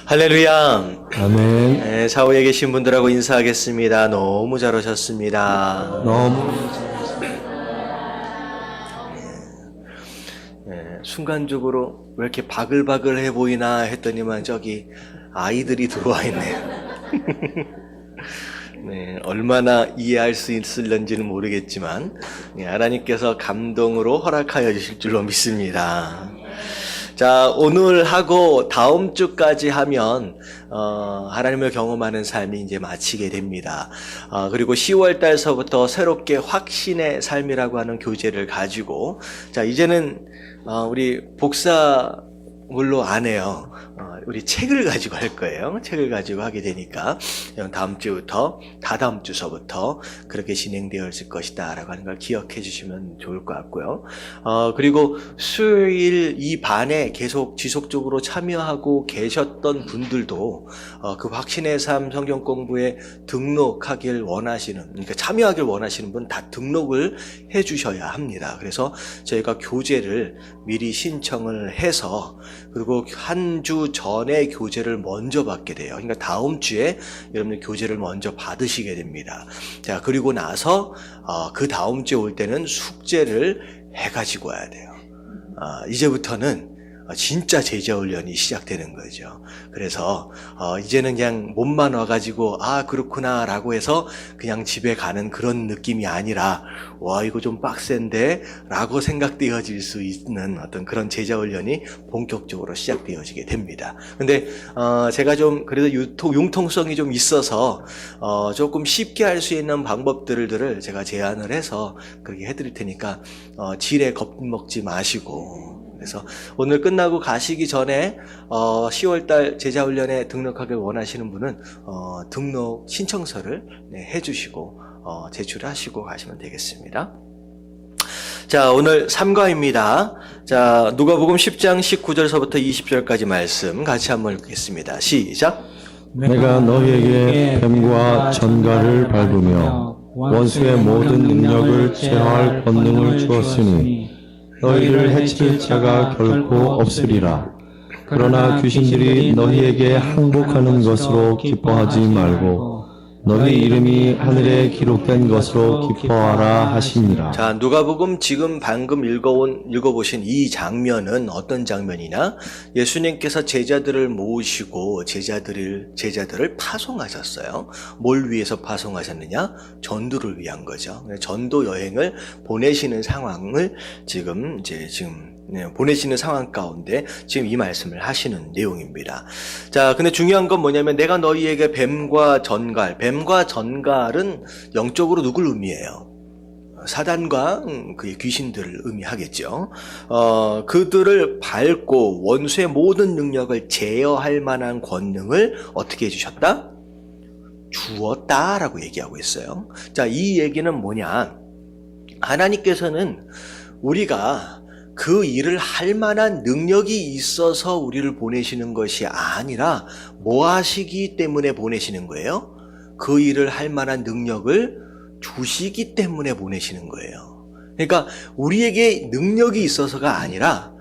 할렐루야. 아멘. 네, 사후에 계신 분들하고 인사하겠습니다. 너무 잘 오셨습니다. 너무 순간적으로 왜 이렇게 바글바글해 보이나 했더니만 저기 아이들이 들어와 있네요. 네, 얼마나 이해할 수 있을런지는 모르겠지만 하나님께서 감동으로 허락하여 주실 줄로 믿습니다. 자, 오늘 하고 다음 주까지 하면 하나님을 경험하는 삶이 이제 마치게 됩니다. 그리고 10월 달서부터 새롭게 확신의 삶이라고 하는 교재를 가지고, 자, 이제는 우리 복사물로 안 해요. 우리 책을 가지고 할 거예요. 책을 가지고 하게 되니까 다음 주부터, 다다음 주서부터 그렇게 진행되어 있을 것이다 라고 하는 걸 기억해 주시면 좋을 것 같고요. 그리고 수요일 이 반에 계속 지속적으로 참여하고 계셨던 분들도 그 확신의 삶 성경 공부에 등록하길 원하시는, 그러니까 참여하길 원하시는 분 다 등록을 해 주셔야 합니다. 그래서 저희가 교재를 미리 신청을 해서, 그리고 한 주 전에 교재를 먼저 받게 돼요. 그러니까 다음 주에 여러분들 교재를 먼저 받으시게 됩니다. 자, 그리고 나서 그 다음 주에 올 때는 숙제를 해가지고 와야 돼요. 이제부터는 진짜 제자훈련이 시작되는 거죠. 그래서 이제는 그냥 몸만 와가지고 그렇구나 라고 해서 그냥 집에 가는 그런 느낌이 아니라, 와, 이거 좀 빡센데 라고 생각되어질 수 있는 어떤 그런 제자훈련이 본격적으로 시작되어지게 됩니다. 근데 제가 좀 그래도 융통성이 좀 있어서 조금 쉽게 할 수 있는 방법들을 제가 제안을 해서 그렇게 해드릴 테니까 지레 겁먹지 마시고, 그래서 오늘 끝나고 가시기 전에 10월달 제자훈련에 등록하길 원하시는 분은 등록 신청서를 해주시고 제출하시고 가시면 되겠습니다. 자, 오늘 3과입니다. 자, 누가복음 10장 19절서부터 20절까지 말씀 같이 한번 읽겠습니다. 시작. 내가 너희에게 뱀과 전갈을 밟으며 원수의 모든 능력을 제어할 권능을 주었으니 너희를 해칠 자가 결코 없으리라. 그러나 귀신들이 너희에게 항복하는 것으로 기뻐하지 말고 너희 이름이 하늘에 기록된 것으로 기뻐하라 하시니라. 자, 누가복음 지금 방금 읽어보신 이 장면은 어떤 장면이냐? 예수님께서 제자들을 모으시고 제자들을 파송하셨어요. 뭘 위해서 파송하셨느냐? 전도를 위한 거죠. 전도 여행을 보내시는 상황을 지금 보내시는 상황 가운데 지금 이 말씀을 하시는 내용입니다. 자, 근데 중요한 건 뭐냐면, 내가 너희에게 뱀과 전갈은 영적으로 누굴 의미해요? 사단과 그 귀신들을 의미하겠죠. 그들을 밟고 원수의 모든 능력을 제어할 만한 권능을 어떻게 해주셨다? 주었다라고 얘기하고 있어요. 자, 이 얘기는 뭐냐? 하나님께서는 우리가 그 일을 할 만한 능력이 있어서 우리를 보내시는 것이 아니라 뭐 하시기 때문에 보내시는 거예요? 그 일을 할 만한 능력을 주시기 때문에 보내시는 거예요. 그러니까 우리에게 능력이 있어서가 아니라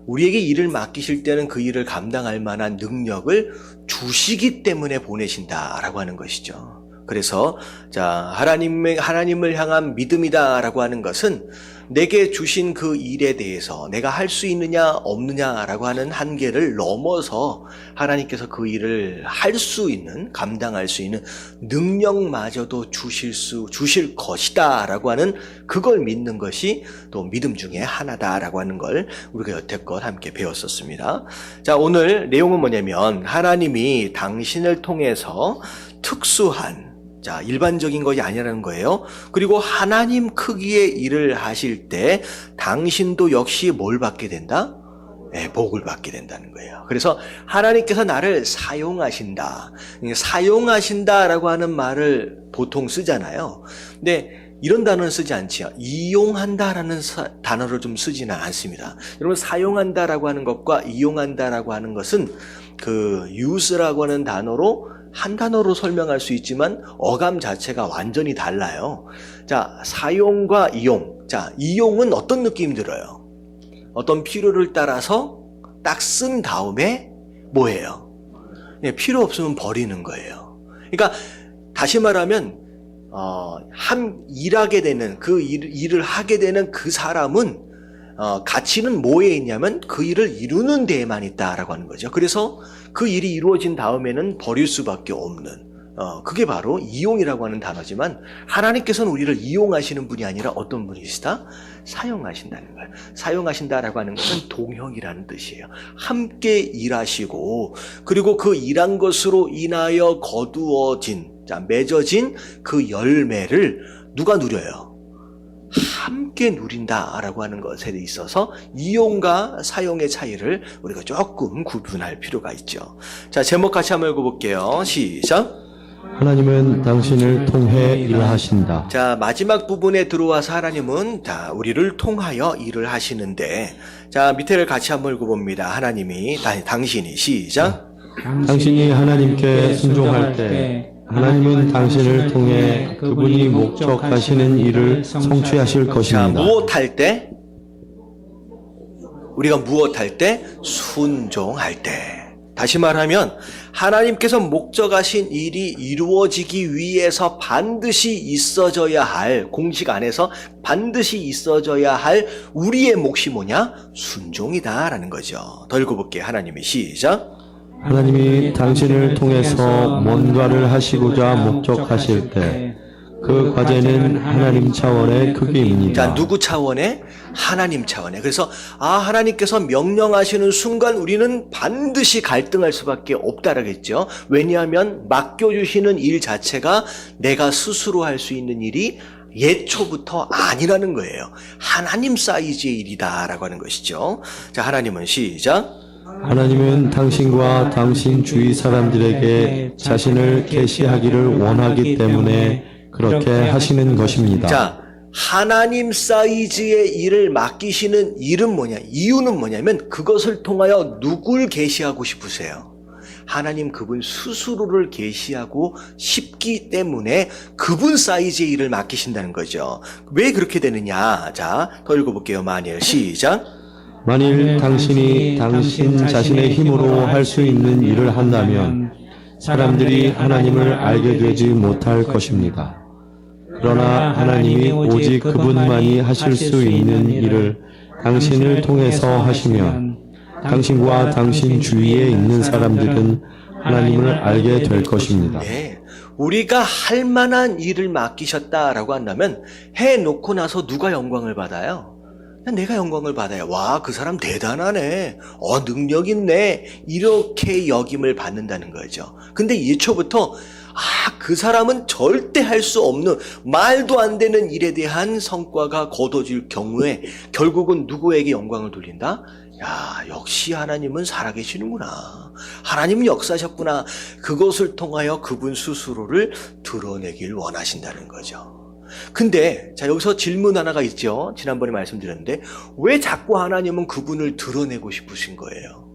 우리에게 일을 맡기실 때는 그 일을 감당할 만한 능력을 주시기 때문에 보내신다라고 하는 것이죠. 그래서 자, 하나님을 향한 믿음이다라고 하는 것은 내게 주신 그 일에 대해서 내가 할 수 있느냐 없느냐라고 하는 한계를 넘어서 하나님께서 그 일을 할 수 있는, 감당할 수 있는 능력마저도 주실 것이다라고 하는, 그걸 믿는 것이 또 믿음 중에 하나다라고 하는 걸 우리가 여태껏 함께 배웠었습니다. 자, 오늘 내용은 뭐냐면, 하나님이 당신을 통해서 특수한, 자, 일반적인 것이 아니라는 거예요. 그리고 하나님 크기의 일을 하실 때 당신도 역시 뭘 받게 된다? 복을 받게 된다는 거예요. 그래서 하나님께서 나를 사용하신다. 사용하신다라고 하는 말을 보통 쓰잖아요. 근데 이런 단어는 쓰지 않지요. 이용한다라는 단어를 좀 쓰지는 않습니다. 여러분, 사용한다라고 하는 것과 이용한다라고 하는 것은 그 use라고 하는 단어로 한 단어로 설명할 수 있지만 어감 자체가 완전히 달라요. 자, 사용과 이용. 자, 이용은 어떤 느낌이 들어요? 어떤 필요를 따라서 딱 쓴 다음에 뭐예요? 필요 없으면 버리는 거예요. 그러니까 다시 말하면 일하게 되는 그 일을 하게 되는 그 사람은 가치는 뭐에 있냐면 그 일을 이루는 데에만 있다라고 하는 거죠. 그래서 그 일이 이루어진 다음에는 버릴 수밖에 없는 그게 바로 이용이라고 하는 단어지만 하나님께서는 우리를 이용하시는 분이 아니라 어떤 분이시다? 사용하신다는 거예요. 사용하신다라고 하는 것은 동형이라는 뜻이에요. 함께 일하시고 그리고 그 일한 것으로 인하여 거두어진 맺어진 그 열매를 누가 누려요? 함께 누린다라고 하는 것에 있어서 이용과 사용의 차이를 우리가 조금 구분할 필요가 있죠. 자, 제목 같이 한번 읽어볼게요. 시작. 하나님은 당신을 통해 일하신다. 자, 마지막 부분에 들어와서 하나님은 우리를 통하여 일을 하시는데, 자, 밑에를 같이 한번 읽어봅니다. 하나님이, 당신이, 시작. 당신이 하나님께 순종할 때 하나님은 당신을 통해 그분이 목적하시는 일을 성취하실 자, 것입니다. 무엇할 때? 우리가 무엇할 때? 순종할 때. 다시 말하면 하나님께서 목적하신 일이 이루어지기 위해서 반드시 있어져야 할, 공식 안에서 반드시 있어져야 할 우리의 몫이 뭐냐? 순종이다라는 거죠. 더 읽어볼게요. 하나님이 시작. 하나님이 당신을 통해서 뭔가를 하시고자 목적하실 때 그 과제는 하나님 차원의 크기입니다. 자, 누구 차원에? 하나님 차원에. 그래서 하나님께서 명령하시는 순간 우리는 반드시 갈등할 수밖에 없다라겠죠. 왜냐하면 맡겨주시는 일 자체가 내가 스스로 할 수 있는 일이 예초부터 아니라는 거예요. 하나님 사이즈의 일이다라고 하는 것이죠. 자, 하나님은 시작. 하나님은 당신과 당신 주위 사람들에게 자신을 계시하기를 원하기 때문에 그렇게 하시는 것입니다. 자, 하나님 사이즈의 일을 맡기시는 일은 뭐냐? 이유는 뭐냐면 그것을 통하여 누굴 계시하고 싶으세요? 하나님 그분 스스로를 계시하고 싶기 때문에 그분 사이즈의 일을 맡기신다는 거죠. 왜 그렇게 되느냐? 자, 더 읽어볼게요. 만일 시작. 만일 당신이 당신 자신의 힘으로 할 수 있는 일을 한다면 사람들이 하나님을 알게 되지 못할 것입니다. 그러나 하나님이 오직 그분만이 하실 수 있는 일을 당신을 통해서 하시면 당신과 당신 주위에 있는 사람들은 하나님을 알게 될 것입니다. 네, 우리가 할 만한 일을 맡기셨다라고 한다면 해놓고 나서 누가 영광을 받아요? 내가 영광을 받아요. 와, 그 사람 대단하네. 능력 있네. 이렇게 여김을 받는다는 거죠. 근데 예초부터 그 사람은 절대 할 수 없는 말도 안 되는 일에 대한 성과가 거둬질 경우에 결국은 누구에게 영광을 돌린다? 야, 역시 하나님은 살아계시는구나. 하나님은 역사하셨구나. 그것을 통하여 그분 스스로를 드러내길 원하신다는 거죠. 근데 자, 여기서 질문 하나가 있죠. 지난번에 말씀드렸는데 왜 자꾸 하나님은 그분을 드러내고 싶으신 거예요?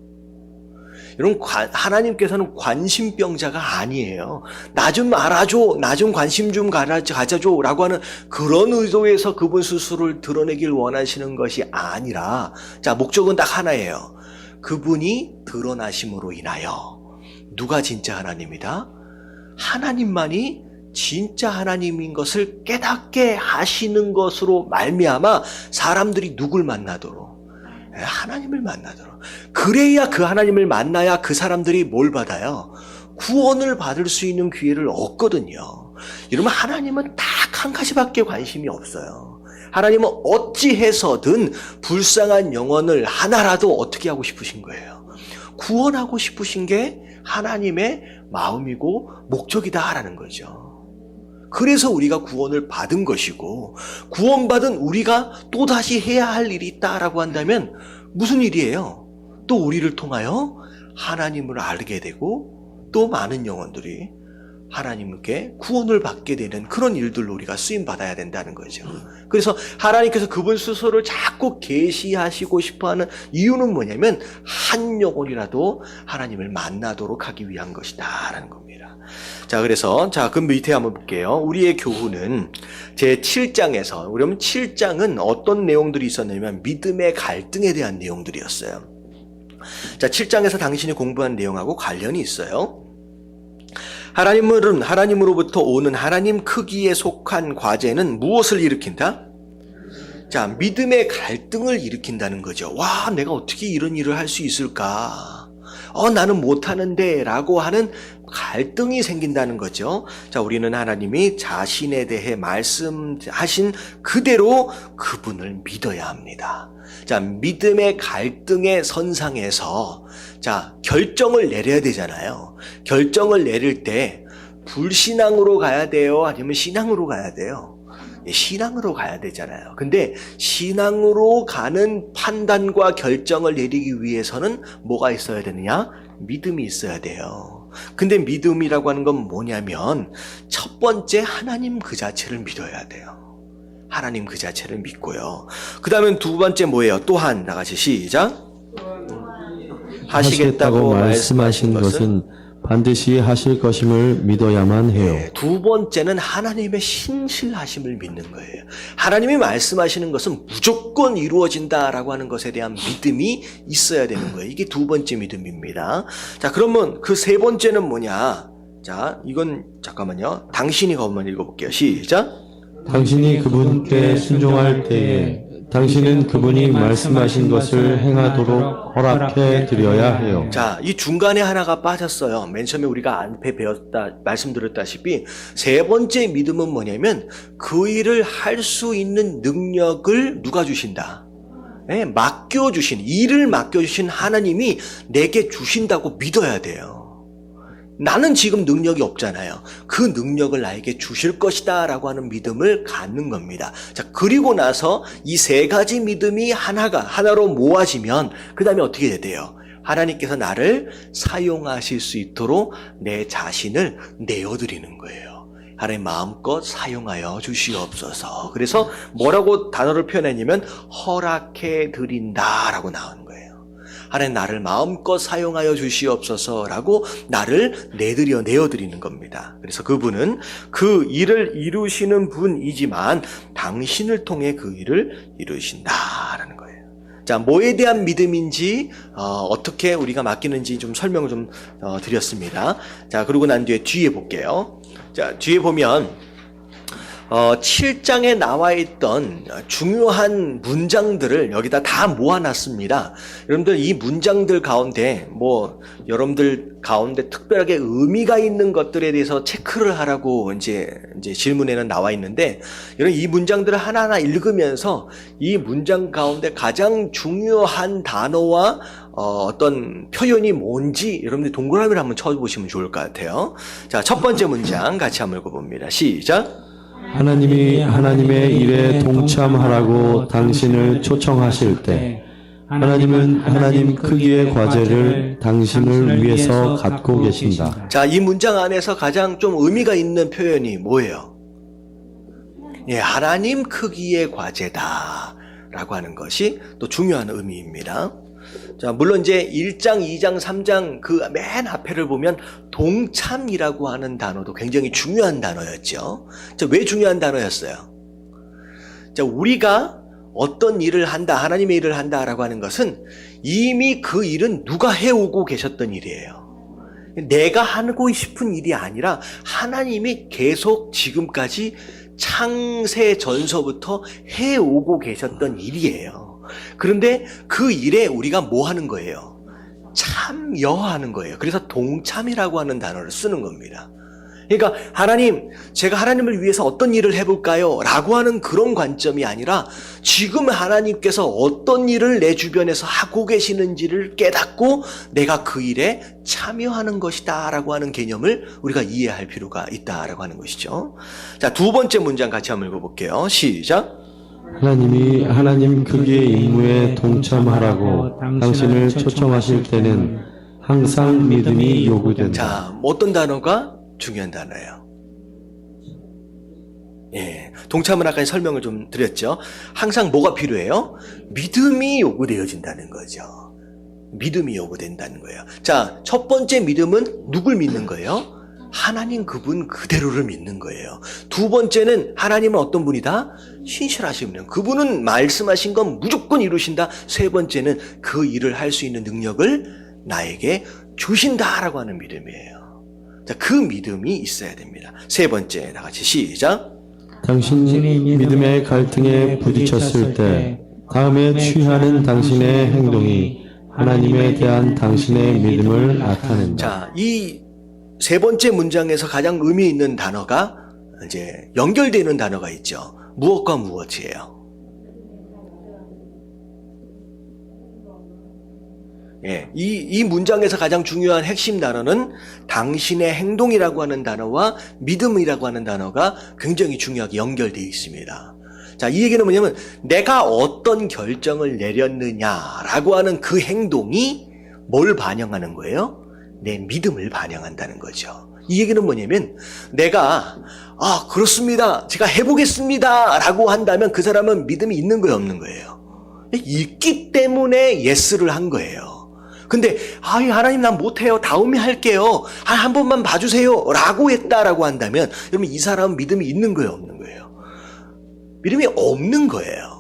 여러분, 하나님께서는 관심병자가 아니에요. 나 좀 알아줘, 나 좀 관심 좀 가져줘 라고 하는 그런 의도에서 그분 스스로를 드러내길 원하시는 것이 아니라, 자, 목적은 딱 하나예요. 그분이 드러나심으로 인하여 누가 진짜 하나님이다? 하나님만이 진짜 하나님인 것을 깨닫게 하시는 것으로 말미암아 사람들이 누굴 만나도록? 하나님을 만나도록. 그래야 그 하나님을 만나야 그 사람들이 뭘 받아요? 구원을 받을 수 있는 기회를 얻거든요. 여러분, 하나님은 딱 한 가지밖에 관심이 없어요. 하나님은 어찌해서든 불쌍한 영혼을 하나라도 어떻게 하고 싶으신 거예요? 구원하고 싶으신 게 하나님의 마음이고 목적이다라는 거죠. 그래서 우리가 구원을 받은 것이고, 구원받은 우리가 또다시 해야 할 일이 있다라고 한다면 무슨 일이에요? 또 우리를 통하여 하나님을 알게 되고 또 많은 영혼들이 하나님께 구원을 받게 되는 그런 일들로 우리가 쓰임받아야 된다는 거죠. 그래서 하나님께서 그분 스스로를 자꾸 계시하시고 싶어하는 이유는 뭐냐면 한 영혼이라도 하나님을 만나도록 하기 위한 것이다라는 겁니다. 자, 그래서 그 밑에 한번 볼게요. 우리의 교훈은 제 7장에서, 그러면 7장은 어떤 내용들이 있었냐면 믿음의 갈등에 대한 내용들이었어요. 자, 7장에서 당신이 공부한 내용하고 관련이 있어요. 하나님으로부터 오는 하나님 크기에 속한 과제는 무엇을 일으킨다? 자, 믿음의 갈등을 일으킨다는 거죠. 와, 내가 어떻게 이런 일을 할 수 있을까? 나는 못하는데 라고 하는 갈등이 생긴다는 거죠. 자, 우리는 하나님이 자신에 대해 말씀하신 그대로 그분을 믿어야 합니다. 자, 믿음의 갈등의 선상에서 자, 결정을 내려야 되잖아요. 결정을 내릴 때 불신앙으로 가야 돼요? 아니면 신앙으로 가야 돼요? 신앙으로 가야 되잖아요. 근데 신앙으로 가는 판단과 결정을 내리기 위해서는 뭐가 있어야 되느냐? 믿음이 있어야 돼요. 근데 믿음이라고 하는 건 뭐냐면 첫 번째 하나님 그 자체를 믿어야 돼요. 하나님 그 자체를 믿고요. 그 다음에 두 번째 뭐예요? 또한 나같이 시작. 하시겠다고 말씀하신 것은 반드시 하실 것임을 믿어야만 해요. 네, 두 번째는 하나님의 신실하심을 믿는 거예요. 하나님이 말씀하시는 것은 무조건 이루어진다라고 하는 것에 대한 믿음이 있어야 되는 거예요. 이게 두 번째 믿음입니다. 자, 그러면 그 세 번째는 뭐냐? 자, 이건 잠깐만요. 당신이 한번 읽어볼게요. 시작. 당신이 그분께 순종할 때에 당신은 그분이 말씀하신 것을 행하도록 허락해 드려야 해요. 자, 이 중간에 하나가 빠졌어요. 맨 처음에 우리가 앞에 말씀드렸다시피 세 번째 믿음은 뭐냐면 그 일을 할 수 있는 능력을 누가 주신다? 네, 일을 맡겨주신 하나님이 내게 주신다고 믿어야 돼요. 나는 지금 능력이 없잖아요. 그 능력을 나에게 주실 것이다 라고 하는 믿음을 갖는 겁니다. 자, 그리고 나서 이 세 가지 믿음이 하나로 모아지면 그 다음에 어떻게 돼요? 하나님께서 나를 사용하실 수 있도록 내 자신을 내어드리는 거예요. 하나님 마음껏 사용하여 주시옵소서. 그래서 뭐라고 단어를 표현했냐면 허락해 드린다라고 나오는 거예요. 하나님 나를 마음껏 사용하여 주시옵소서라고 나를 내어드리는 겁니다. 그래서 그분은 그 일을 이루시는 분이지만 당신을 통해 그 일을 이루신다라는 거예요. 자, 뭐에 대한 믿음인지 어떻게 우리가 맡기는지 좀 설명을 좀 드렸습니다. 자, 그러고 난 뒤에 볼게요. 자, 뒤에 보면 7장에 나와 있던 중요한 문장들을 여기다 다 모아놨습니다. 여러분들 이 문장들 가운데 여러분들 가운데 특별하게 의미가 있는 것들에 대해서 체크를 하라고 이제 질문에는 나와 있는데, 여러분 이 문장들을 하나하나 읽으면서 이 문장 가운데 가장 중요한 단어와 어떤 표현이 뭔지 여러분들 동그라미를 한번 쳐보시면 좋을 것 같아요. 자, 첫 번째 문장 같이 한번 읽어봅니다. 시작. 하나님이 하나님의 일에 동참하라고 당신을 초청하실 때 하나님은 하나님 크기의 과제를 당신을 위해서 갖고 계신다. 자, 이 문장 안에서 가장 좀 의미가 있는 표현이 뭐예요? 예, 하나님 크기의 과제다 라고 하는 것이 또 중요한 의미입니다. 자, 물론 이제 1장, 2장, 3장 그 맨 앞에를 보면 동참이라고 하는 단어도 굉장히 중요한 단어였죠. 자, 왜 중요한 단어였어요? 자, 우리가 어떤 일을 한다, 하나님의 일을 한다라고 하는 것은 이미 그 일은 누가 해오고 계셨던 일이에요. 내가 하고 싶은 일이 아니라 하나님이 계속 지금까지 창세 전서부터 해오고 계셨던 일이에요. 그런데 그 일에 우리가 뭐 하는 거예요? 참여하는 거예요. 그래서 동참이라고 하는 단어를 쓰는 겁니다. 그러니까 하나님, 제가 하나님을 위해서 어떤 일을 해볼까요? 라고 하는 그런 관점이 아니라 지금 하나님께서 어떤 일을 내 주변에서 하고 계시는지를 깨닫고 내가 그 일에 참여하는 것이다 라고 하는 개념을 우리가 이해할 필요가 있다라고 하는 것이죠. 자, 두 번째 문장 같이 한번 읽어볼게요. 시작. 하나님이 하나님 크기의 임무에 동참하라고 당신을 초청하실 때는 항상 믿음이 요구된다. 자, 어떤 단어가 중요한 단어예요? 예, 동참은 아까 설명을 좀 드렸죠. 항상 뭐가 필요해요? 믿음이 요구되어진다는 거죠. 믿음이 요구된다는 거예요. 자, 첫 번째 믿음은 누굴 믿는 거예요? 하나님 그분 그대로를 믿는 거예요. 두 번째는 하나님은 어떤 분이다? 신실하신 분. 그분은 말씀하신 건 무조건 이루신다. 세 번째는 그 일을 할 수 있는 능력을 나에게 주신다라고 하는 믿음이에요. 자, 그 믿음이 있어야 됩니다. 세 번째, 다 같이 시작. 당신이 믿음의 갈등에 부딪혔을 때 다음에 취하는 당신의 행동이 하나님에 대한 당신의 믿음을 나타낸다. 자, 이 세 번째 문장에서 가장 의미 있는 단어가 이제 연결되는 단어가 있죠. 무엇과 무엇이에요? 예, 이 문장에서 가장 중요한 핵심 단어는 당신의 행동이라고 하는 단어와 믿음이라고 하는 단어가 굉장히 중요하게 연결되어 있습니다. 자, 이 얘기는 뭐냐면 내가 어떤 결정을 내렸느냐라고 하는 그 행동이 뭘 반영하는 거예요? 내 믿음을 반영한다는 거죠. 이 얘기는 뭐냐면 내가 그렇습니다. 제가 해보겠습니다. 라고 한다면 그 사람은 믿음이 있는 거예요, 없는 거예요? 있기 때문에 예스를 한 거예요. 근데 하나님 난 못해요. 다음에 할게요. 한 번만 봐주세요. 라고 했다라고 한다면 여러분 이 사람은 믿음이 있는 거예요, 없는 거예요? 믿음이 없는 거예요.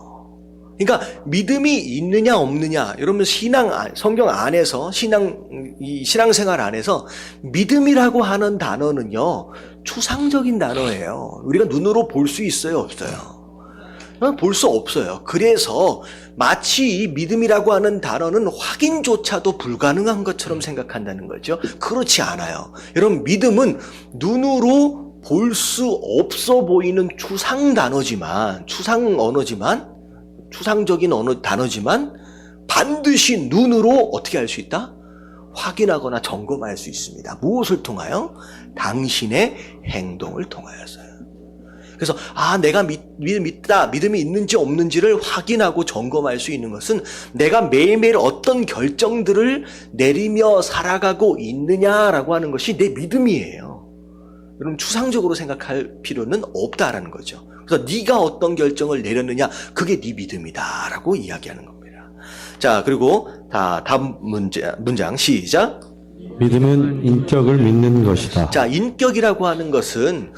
그러니까 믿음이 있느냐 없느냐, 여러분 성경 안에서 신앙생활 안에서 믿음이라고 하는 단어는요 추상적인 단어예요. 우리가 눈으로 볼 수 있어요, 없어요? 볼 수 없어요. 그래서 마치 이 믿음이라고 하는 단어는 확인조차도 불가능한 것처럼 생각한다는 거죠. 그렇지 않아요. 여러분 믿음은 눈으로 볼 수 없어 보이는 추상 단어지만, 추상 언어지만, 추상적인 단어지만 반드시 눈으로 어떻게 할 수 있다? 확인하거나 점검할 수 있습니다. 무엇을 통하여? 당신의 행동을 통하여서요. 그래서 내가 믿음이 있는지 없는지를 확인하고 점검할 수 있는 것은 내가 매일매일 어떤 결정들을 내리며 살아가고 있느냐라고 하는 것이 내 믿음이에요. 여러분 추상적으로 생각할 필요는 없다라는 거죠. 그래서 네가 어떤 결정을 내렸느냐, 그게 네 믿음이다라고 이야기하는 겁니다. 자, 그리고 다음 문장 시작. 믿음은 인격을 믿는 것이다. 자, 인격이라고 하는 것은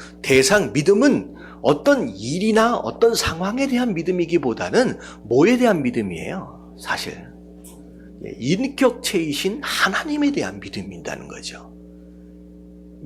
믿음은 어떤 일이나 어떤 상황에 대한 믿음이기보다는 뭐에 대한 믿음이에요? 사실 인격체이신 하나님에 대한 믿음이라는 거죠.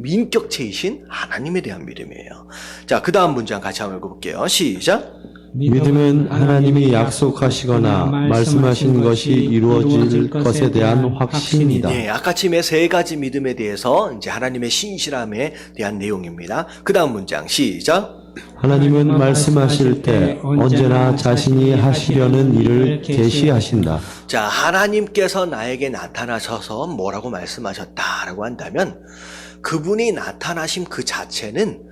인격체이신 하나님에 대한 믿음이에요. 자, 그 다음 문장 같이 한번 읽어볼게요. 시작. 믿음은 하나님이 약속하시거나 말씀하신 것이 이루어질 것에 대한 확신이다. 네, 아까침에 세 가지 믿음에 대해서 이제 하나님의 신실함에 대한 내용입니다. 그 다음 문장 시작. 하나님은 말씀하실 때 언제나 자신이 하시려는 일을 계시하신다. 자, 하나님께서 나에게 나타나셔서 뭐라고 말씀하셨다라고 한다면 그분이 나타나심 그 자체는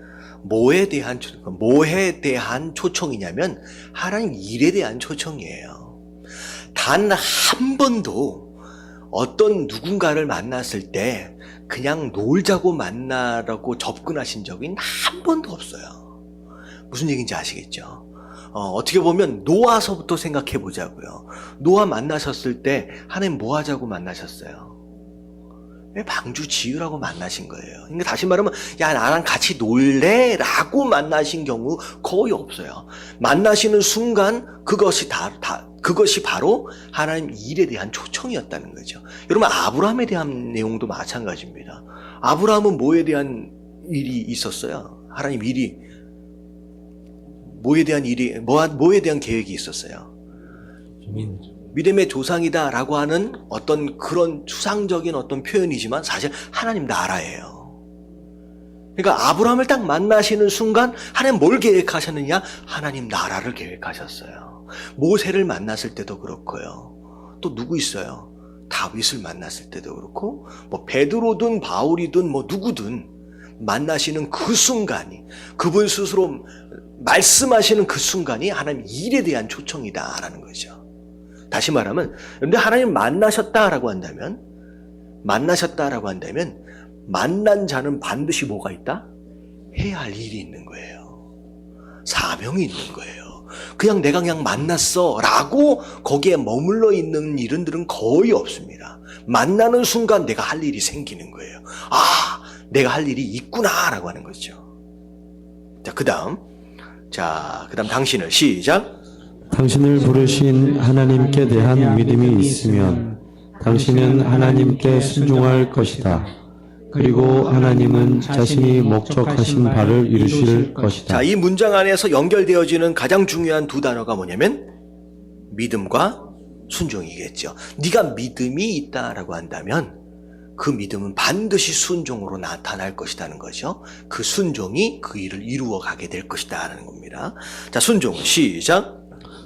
뭐에 대한 초청이냐면 하나님 일에 대한 초청이에요. 단 한 번도 어떤 누군가를 만났을 때 그냥 놀자고 만나라고 접근하신 적이 한 번도 없어요. 무슨 얘기인지 아시겠죠? 어떻게 보면 노아서부터 생각해 보자고요. 노아 만나셨을 때 하나님 뭐 하자고 만나셨어요? 방주 지으라고 만나신 거예요. 그러니까 다시 말하면 야 나랑 같이 놀래? 라고 만나신 경우 거의 없어요. 만나시는 순간 그것이 바로 하나님 일에 대한 초청이었다는 거죠. 여러분 아브라함에 대한 내용도 마찬가지입니다. 아브라함은 뭐에 대한 일이 있었어요? 하나님 일이 뭐에 대한 계획이 있었어요? 믿음의 조상이다라고 하는 어떤 그런 추상적인 어떤 표현이지만 사실 하나님 나라예요. 그러니까 아브라함을 딱 만나시는 순간 하나님 뭘 계획하셨느냐? 하나님 나라를 계획하셨어요. 모세를 만났을 때도 그렇고요. 또 누구 있어요? 다윗을 만났을 때도 그렇고 뭐 베드로든 바울이든 뭐 누구든 만나시는 그 순간이 그분 스스로 말씀하시는 그 순간이 하나님 일에 대한 초청이다라는 거죠. 다시 말하면 근데 하나님 만나셨다라고 한다면 만난 자는 반드시 뭐가 있다? 해야 할 일이 있는 거예요. 사명이 있는 거예요. 내가 그냥 만났어 라고 거기에 머물러 있는 일들은 거의 없습니다. 만나는 순간 내가 할 일이 생기는 거예요. 내가 할 일이 있구나라고 하는 거죠. 자, 그다음 당신을 시작. 당신을 부르신 하나님께 대한 믿음이 있으면 당신은 하나님께 순종할 것이다. 그리고 하나님은 자신이 목적하신 바를 이루실 것이다. 자, 이 문장 안에서 연결되어지는 가장 중요한 두 단어가 뭐냐면 믿음과 순종이겠죠. 네가 믿음이 있다라고 한다면 그 믿음은 반드시 순종으로 나타날 것이라는 거죠. 그 순종이 그 일을 이루어 가게 될 것이다라는 겁니다. 자, 순종은 시작.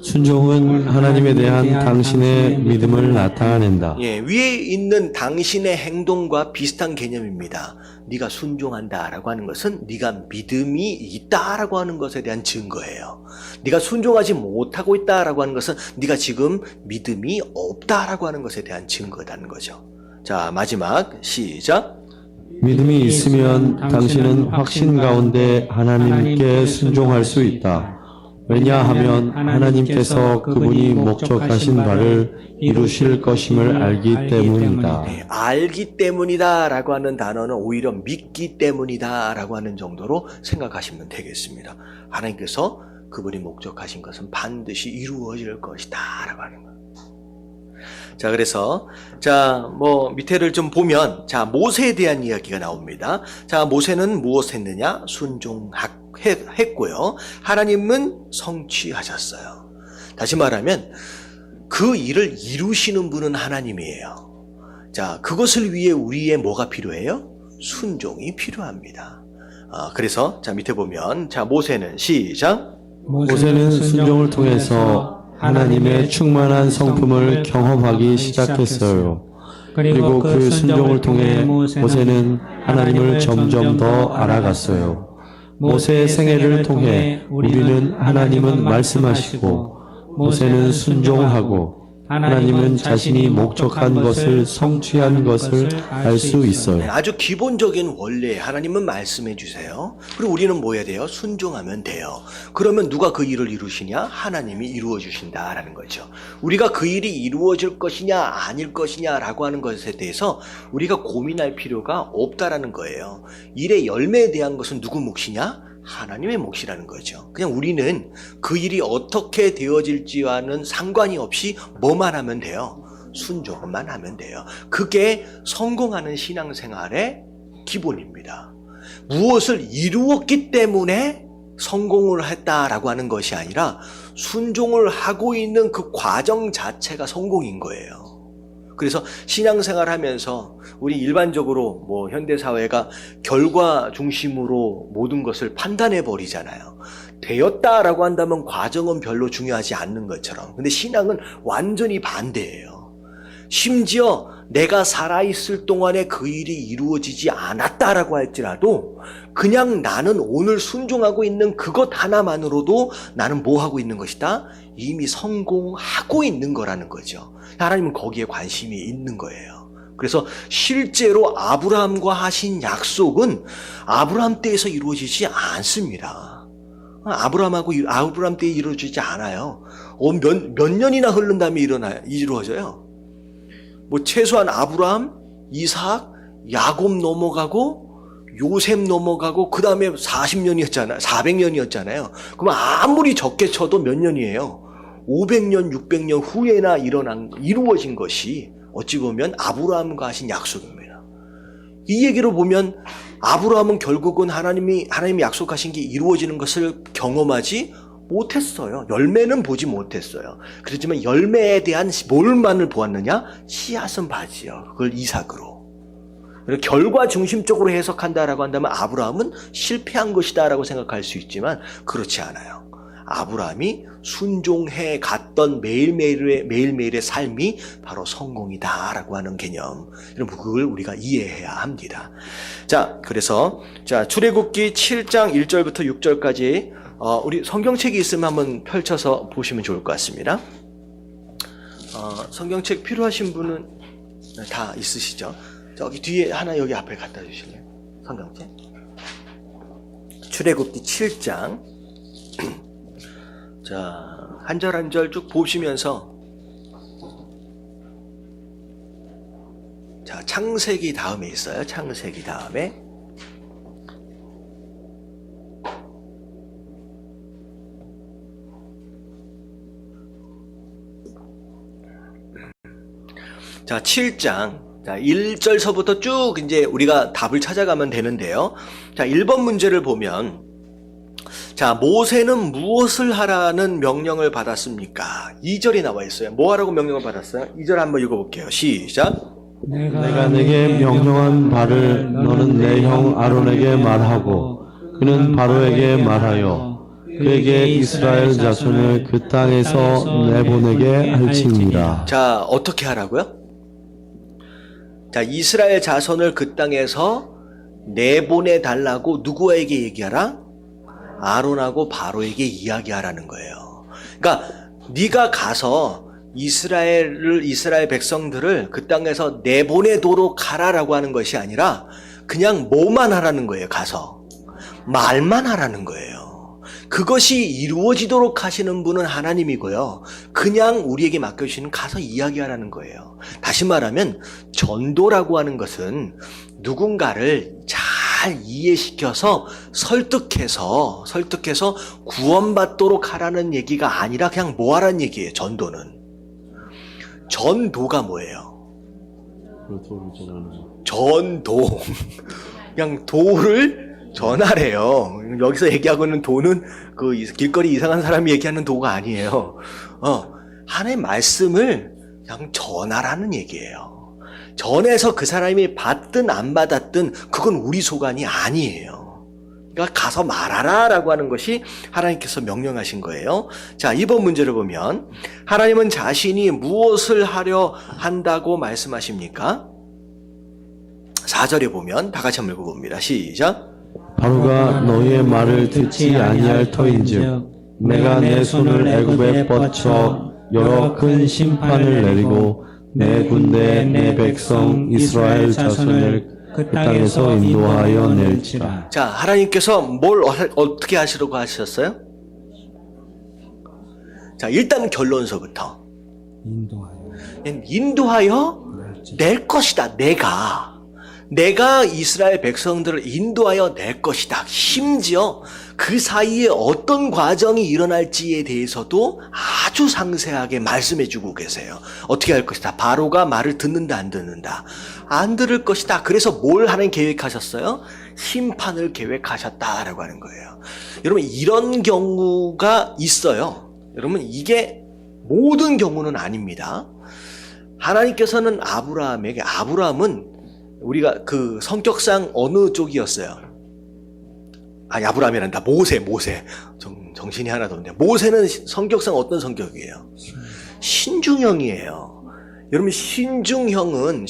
순종은 하나님에 대한 당신의 믿음을 나타낸다. 예, 위에 있는 당신의 행동과 비슷한 개념입니다. 네가 순종한다라고 하는 것은 네가 믿음이 있다라고 하는 것에 대한 증거예요. 네가 순종하지 못하고 있다라고 하는 것은 네가 지금 믿음이 없다라고 하는 것에 대한 증거라는 거죠. 자, 마지막 시작. 믿음이 있으면 당신은 확신 가운데 하나님께 순종할 수 있다. 왜냐하면 하나님께서 그분이 목적하신 바를 이루실 것임을 알기 때문이다. 네, 알기 때문이다라고 하는 단어는 오히려 믿기 때문이다라고 하는 정도로 생각하시면 되겠습니다. 하나님께서 그분이 목적하신 것은 반드시 이루어질 것이다라고 하는 거예요. 자, 그래서 밑에를 좀 보면 모세에 대한 이야기가 나옵니다. 자, 모세는 무엇했느냐? 순종했고요. 하나님은 성취하셨어요. 다시 말하면 그 일을 이루시는 분은 하나님이에요. 자, 그것을 위해 우리의 뭐가 필요해요? 순종이 필요합니다. 그래서 밑에 보면 모세는 시작. 모세는 순종을 통해서 하나님의 충만한 성품을 경험하기 시작했어요. 그리고 그 순종을 통해 모세는 하나님을 점점 더 알아갔어요. 모세의 생애를 통해 우리는 하나님은 말씀하시고 모세는 순종하고 하나님은 자신이 목적한 것을 성취한 것을 알 수 있어요. 아주 기본적인 원리, 하나님은 말씀해 주세요. 그리고 우리는 뭐 해야 돼요? 순종하면 돼요. 그러면 누가 그 일을 이루시냐? 하나님이 이루어 주신다라는 거죠. 우리가 그 일이 이루어질 것이냐 아닐 것이냐라고 하는 것에 대해서 우리가 고민할 필요가 없다라는 거예요. 일의 열매에 대한 것은 누구 몫이냐? 하나님의 몫이라는 거죠. 그냥 우리는 그 일이 어떻게 되어질지와는 상관이 없이 뭐만 하면 돼요? 순종만 하면 돼요. 그게 성공하는 신앙생활의 기본입니다. 무엇을 이루었기 때문에 성공을 했다라고 하는 것이 아니라 순종을 하고 있는 그 과정 자체가 성공인 거예요. 그래서 신앙생활 하면서 우리 일반적으로 현대사회가 결과 중심으로 모든 것을 판단해 버리잖아요. 되었다라고 한다면 과정은 별로 중요하지 않는 것처럼. 근데 신앙은 완전히 반대예요. 심지어 내가 살아있을 동안에 그 일이 이루어지지 않았다라고 할지라도 그냥 나는 오늘 순종하고 있는 그것 하나만으로도 나는 뭐 하고 있는 것이다? 이미 성공하고 있는 거라는 거죠. 하나님은 거기에 관심이 있는 거예요. 그래서 실제로 아브라함과 하신 약속은 아브라함 때에서 이루어지지 않습니다. 아브라함 때에 이루어지지 않아요. 몇 년이나 흐른 다음에 이루어져요. 최소한 아브라함, 이삭, 야곱 넘어가고 요셉 넘어가고 그 다음에 400년이었잖아요. 그럼 아무리 적게 쳐도 몇 년이에요? 500년, 600년 후에나 이루어진 것이 어찌 보면 아브라함과 하신 약속입니다. 이 얘기로 보면 아브라함은 결국은 하나님이 약속하신 게 이루어지는 것을 경험하지 못했어요. 열매는 보지 못했어요. 그렇지만 열매에 대한 뭘만을 보았느냐? 씨앗은 바지요. 그걸 이삭으로. 결과 중심적으로 해석한다라고 한다면 아브라함은 실패한 것이다라고 생각할 수 있지만 그렇지 않아요. 아브라함이 순종해 갔던 매일매일의 삶이 바로 성공이다라고 하는 개념. 여러분 그걸 우리가 이해해야 합니다. 그래서 출애굽기 7장 1절부터 6절까지 우리 성경책이 있으면 한번 펼쳐서 보시면 좋을 것 같습니다. 성경책 필요하신 분은 다 있으시죠? 저기 뒤에 하나 여기 앞에 갖다 주실래요? 성경책. 출애굽기 7장. 한 절 한 절 쭉 보시면서 창세기 다음에 있어요. 창세기 다음에 자, 7장. 자, 1절서부터 쭉 이제 우리가 답을 찾아가면 되는데요. 자, 1번 문제를 보면, 자, 모세는 무엇을 하라는 명령을 받았습니까? 2절이 나와 있어요. 뭐 하라고 명령을 받았어요? 2절 한번 읽어볼게요. 시작. 내가 내게 명령한 바를 너는 내 형 아론에게 말하고 그는 바로에게 말하여 그에게 이스라엘 자손을 그 땅에서 내보내게 할지니라. 자, 어떻게 하라고요? 자, 이스라엘 자손을 그 땅에서 내보내달라고 누구에게 얘기하라? 아론하고 바로에게 이야기하라는 거예요. 그러니까 네가 가서 이스라엘 백성들을 그 땅에서 내보내도록 하라라고 하는 것이 아니라 그냥 뭐만 하라는 거예요. 가서 말만 하라는 거예요. 그것이 이루어지도록 하시는 분은 하나님이고요. 그냥 우리에게 맡겨주시는 가서 이야기하라는 거예요. 다시 말하면 전도라고 하는 것은 누군가를 잘 이해시켜서 설득해서 구원받도록 하라는 얘기가 아니라 그냥 뭐 하라는 얘기예요. 전도는. 전도가 뭐예요? 전도. 그냥 도를 전하래요. 여기서 얘기하고 있는 도는 그 길거리 이상한 사람이 얘기하는 도가 아니에요. 하나님의 말씀을 그냥 전하라는 얘기예요. 전해서 그 사람이 받든 안 받았든 그건 우리 소관이 아니에요. 그러니까 가서 말하라 라고 하는 것이 하나님께서 명령하신 거예요. 자, 2번 문제를 보면 하나님은 자신이 무엇을 하려 한다고 말씀하십니까? 4절에 보면 다 같이 한번 읽어봅니다. 시작. 바로가 너희의 말을 듣지 아니할 터인즉 내가 내 손을 애굽에 뻗쳐 여러 큰 심판을 내리고 내 군대 내 백성 이스라엘 자손을 그 땅에서 인도하여 낼지라. 자, 하나님께서 뭘 어떻게 하시려고 하셨어요? 자, 일단 결론서부터 인도하여 낼 것이다. 내가 이스라엘 백성들을 인도하여 낼 것이다. 심지어 그 사이에 어떤 과정이 일어날지에 대해서도 아주 상세하게 말씀해 주고 계세요. 어떻게 할 것이다. 바로가 말을 듣는다 안 듣는다. 안 들을 것이다. 그래서 뭘 하는 계획하셨어요? 심판을 계획하셨다라고 하는 거예요. 여러분 이런 경우가 있어요. 여러분 이게 모든 경우는 아닙니다. 하나님께서는 아브라함은 우리가 그 성격상 어느 쪽이었어요? 아브라함이란다. 모세. 정신이 하나도 없네요. 모세는 성격상 어떤 성격이에요? 신중형이에요. 여러분 신중형은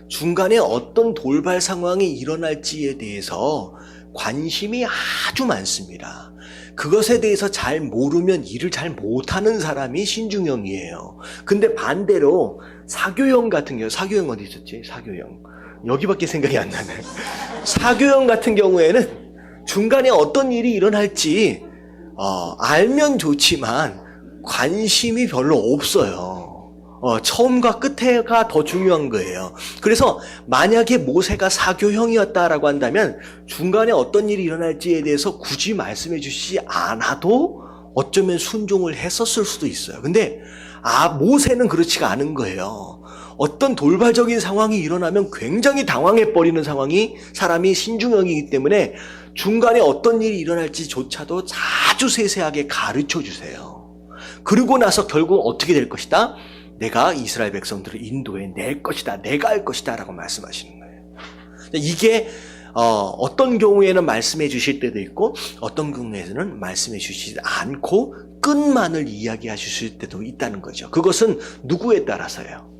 중간에 어떤 돌발 상황이 일어날지에 대해서 관심이 아주 많습니다. 그것에 대해서 잘 모르면 일을 잘 못하는 사람이 신중형이에요. 근데 반대로 사교형 같은 경우, 사교형 어디 있었지? 사교형. 여기밖에 생각이 안 나네. 사교형 같은 경우에는 중간에 어떤 일이 일어날지 알면 좋지만 관심이 별로 없어요. 처음과 끝에가 더 중요한 거예요. 그래서 만약에 모세가 사교형이었다라고 한다면 중간에 어떤 일이 일어날지에 대해서 굳이 말씀해 주시지 않아도 어쩌면 순종을 했었을 수도 있어요. 근데 모세는 그렇지가 않은 거예요. 어떤 돌발적인 상황이 일어나면 굉장히 당황해버리는 상황이 사람이 신중형이기 때문에 중간에 어떤 일이 일어날지조차도 아주 세세하게 가르쳐 주세요. 그러고 나서 결국 어떻게 될 것이다? 내가 이스라엘 백성들을 인도해 낼 것이다. 내가 할 것이다. 라고 말씀하시는 거예요. 이게 어떤 경우에는 말씀해 주실 때도 있고 어떤 경우에는 말씀해 주시지 않고 끝만을 이야기하실 때도 있다는 거죠. 그것은 누구에 따라서요.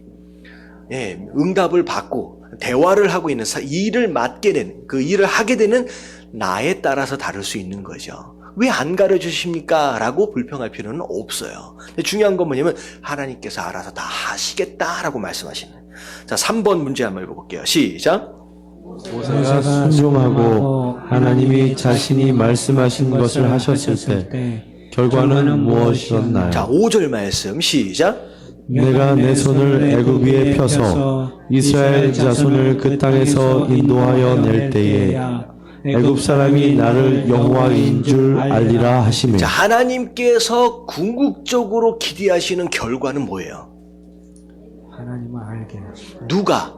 예, 응답을 받고 대화를 하고 있는 일을 맡게 되는 그 일을 하게 되는 나에 따라서 다를 수 있는 거죠. 왜 안 가르쳐주십니까? 라고 불평할 필요는 없어요. 근데 중요한 건 뭐냐면 하나님께서 알아서 다 하시겠다라고 말씀하시는. 자, 3번 문제 한번 읽어볼게요. 시작. 모세가 순종하고 하나님이 자신이 말씀하신 것을 하셨을 때 결과는 무엇이었나요? 자, 5절 말씀 시작. 내가 내 손을 애굽 위에 펴서 이스라엘 자손을 그 땅에서 인도하여 낼 때에 애굽 사람이 나를 여호와인 줄 알리라 하시며. 자, 하나님께서 궁극적으로 기대하시는 결과는 뭐예요? 하나님을 알게. 누가?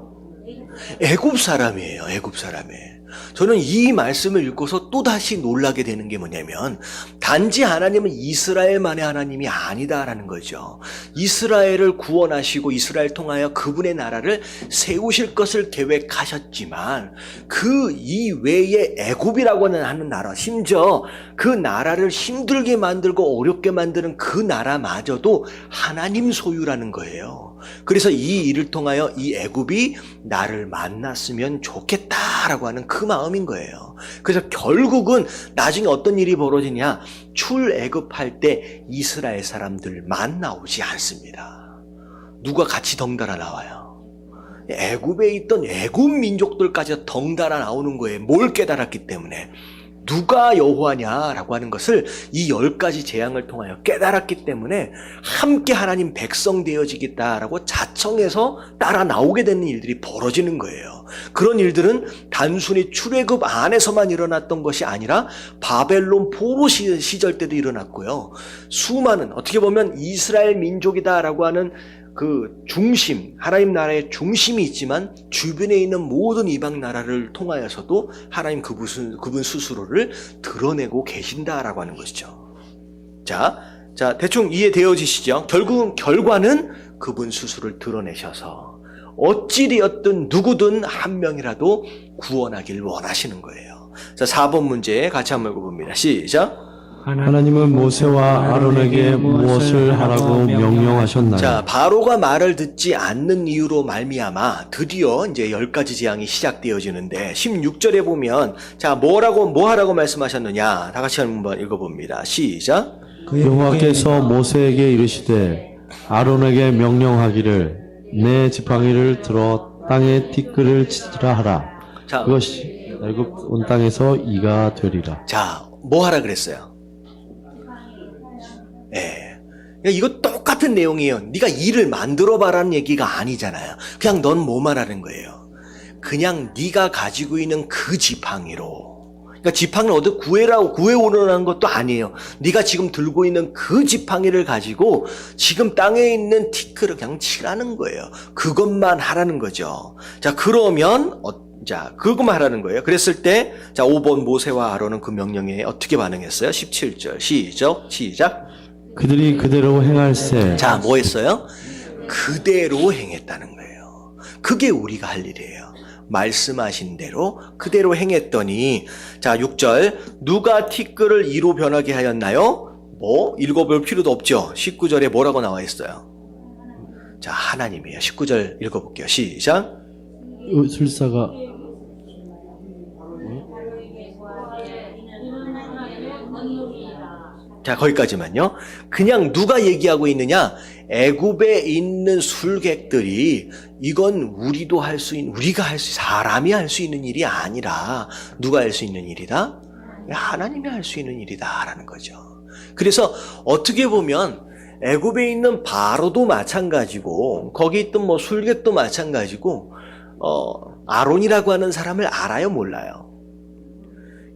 애굽 사람이에요. 애굽 사람이에요. 저는 이 말씀을 읽고서 또다시 놀라게 되는 게 뭐냐면 단지 하나님은 이스라엘만의 하나님이 아니다라는 거죠. 이스라엘을 구원하시고 이스라엘 통하여 그분의 나라를 세우실 것을 계획하셨지만 그 이외에 애굽이라고 하는 나라, 심지어 그 나라를 힘들게 만들고 어렵게 만드는 그 나라마저도 하나님 소유라는 거예요. 그래서 이 일을 통하여 이 애굽이 나를 만났으면 좋겠다라고 하는 그 마음인 거예요. 그래서 결국은 나중에 어떤 일이 벌어지냐, 출애굽할 때 이스라엘 사람들만 나오지 않습니다. 누가 같이 덩달아 나와요. 애굽에 있던 애굽 민족들까지 덩달아 나오는 거예요. 뭘 깨달았기 때문에. 누가 여호와냐라고 하는 것을 이 10가지 재앙을 통하여 깨달았기 때문에 함께 하나님 백성 되어지겠다라고 자청해서 따라 나오게 되는 일들이 벌어지는 거예요. 그런 일들은 단순히 출애굽 안에서만 일어났던 것이 아니라 바벨론 포로 시절 때도 일어났고요. 수많은, 어떻게 보면 이스라엘 민족이다라고 하는 그 중심, 하나님 나라의 중심이 있지만 주변에 있는 모든 이방 나라를 통하여서도 하나님 그분 스스로를 드러내고 계신다라고 하는 것이죠. 자, 대충 이해되어지시죠? 결국은 결과는 그분 스스로를 드러내셔서 어찌되었든 누구든 한 명이라도 구원하길 원하시는 거예요. 자, 4번 문제 같이 한번 읽어봅니다. 시작. 하나님은 모세와 아론에게 무엇을 하라고 명령하셨나요? 자, 바로가 말을 듣지 않는 이유로 말미암아 드디어 이제 10가지 재앙이 시작되어지는데 16절에 보면 자, 뭐 하라고 말씀하셨느냐? 다 같이 한번 읽어봅니다. 시작. 여호와께서 모세에게 이르시되 아론에게 명령하기를 내 지팡이를 들어 땅에 티끌을 치라 하라. 자, 그것이 애굽 온 땅에서 이가 되리라. 자, 뭐 하라 그랬어요? 예. 이거 똑같은 내용이에요. 네가 일을 만들어 봐라는 얘기가 아니잖아요. 그냥 넌 뭐만 하는 거예요. 그냥 네가 가지고 있는 그 지팡이로. 그러니까 지팡이를 어디 구해오라는 것도 아니에요. 네가 지금 들고 있는 그 지팡이를 가지고 지금 땅에 있는 티끌을 그냥 치라는 거예요. 그것만 하라는 거죠. 자, 그러면 그것만 하라는 거예요. 그랬을 때, 자, 5번 모세와 아론은 그 명령에 어떻게 반응했어요? 17절. 시작. 그들이 그대로 행할세. 자, 뭐 했어요? 그대로 행했다는 거예요. 그게 우리가 할 일이에요. 말씀하신 대로 그대로 행했더니, 자, 6절. 누가 티끌을 이로 변하게 하였나요? 뭐 읽어볼 필요도 없죠. 19절에 뭐라고 나와 있어요? 자, 하나님이에요. 19절 읽어볼게요. 시작. 술사가 자, 거기까지만요. 그냥 누가 얘기하고 있느냐? 애굽에 있는 술객들이 이건 우리가 할 수 있는, 사람이 할 수 있는 일이 아니라 누가 할 수 있는 일이다? 하나님이 할 수 있는 일이다라는 거죠. 그래서 어떻게 보면 애굽에 있는 바로도 마찬가지고 거기 있던 뭐 술객도 마찬가지고 아론이라고 하는 사람을 알아요, 몰라요?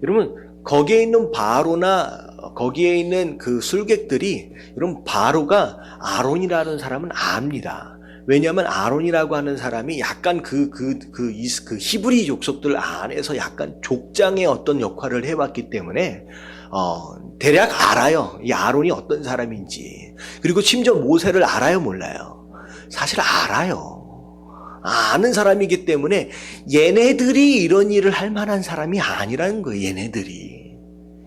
여러분, 거기에 있는 바로나 거기에 있는 그 술객들이, 여러분, 바로가 아론이라는 사람은 압니다. 왜냐하면 아론이라고 하는 사람이 약간 그 히브리 족속들 안에서 약간 족장의 어떤 역할을 해왔기 때문에 대략 알아요. 이 아론이 어떤 사람인지. 그리고 심지어 모세를 알아요, 몰라요? 사실 알아요. 아는 사람이기 때문에 얘네들이 이런 일을 할 만한 사람이 아니라는 거예요. 얘네들이.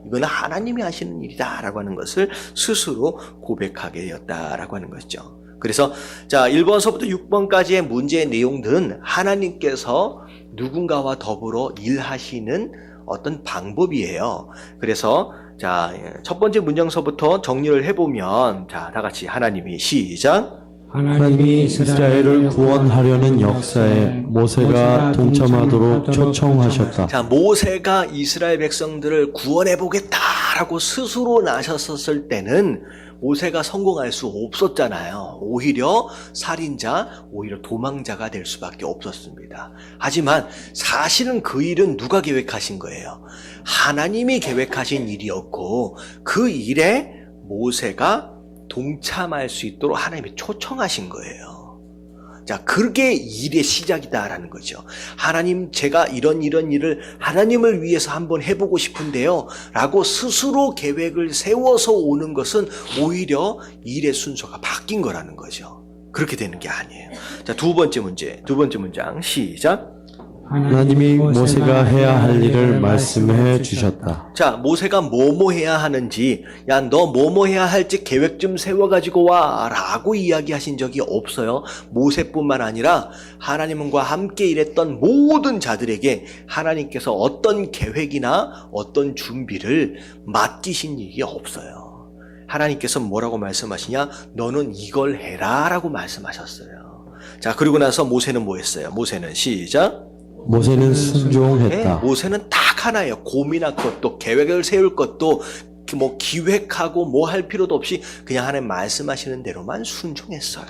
이거는 하나님이 하시는 일이다라고 하는 것을 스스로 고백하게 되었다라고 하는 것이죠. 그래서 자, 1번서부터 6번까지의 문제의 내용들은 하나님께서 누군가와 더불어 일하시는 어떤 방법이에요. 그래서 자, 첫 번째 문장서부터 정리를 해보면, 자, 다 같이 하나님이 시작. 하나님이 이스라엘을 구원하려는 역사에 모세가 동참하도록 초청하셨다. 자, 모세가 이스라엘 백성들을 구원해보겠다라고 스스로 나섰을 때는 모세가 성공할 수 없었잖아요. 오히려 살인자, 오히려 도망자가 될 수밖에 없었습니다. 하지만 사실은 그 일은 누가 계획하신 거예요? 하나님이 계획하신 일이었고 그 일에 모세가 동참할 수 있도록 하나님이 초청하신 거예요. 자, 그게 일의 시작이다라는 거죠. 하나님, 제가 이런 일을 하나님을 위해서 한번 해보고 싶은데요. 라고 스스로 계획을 세워서 오는 것은 오히려 일의 순서가 바뀐 거라는 거죠. 그렇게 되는 게 아니에요. 자, 두 번째 문장, 시작. 하나님이 모세가 해야 할 일을 말씀해 주셨다. 자, 모세가 뭐뭐 해야 하는지, 야, 너 뭐뭐 해야 할지 계획 좀 세워가지고 와 라고 이야기하신 적이 없어요. 모세뿐만 아니라 하나님과 함께 일했던 모든 자들에게 하나님께서 어떤 계획이나 어떤 준비를 맡기신 일이 없어요. 하나님께서 뭐라고 말씀하시냐? 너는 이걸 해라 라고 말씀하셨어요. 자, 그리고 나서 모세는 뭐 했어요? 모세는 시작. 모세는 순종했다. 모세는 딱 하나예요. 고민할 것도 계획을 세울 것도 뭐 기획하고 뭐 할 필요도 없이 그냥 하나님 말씀하시는 대로만 순종했어요.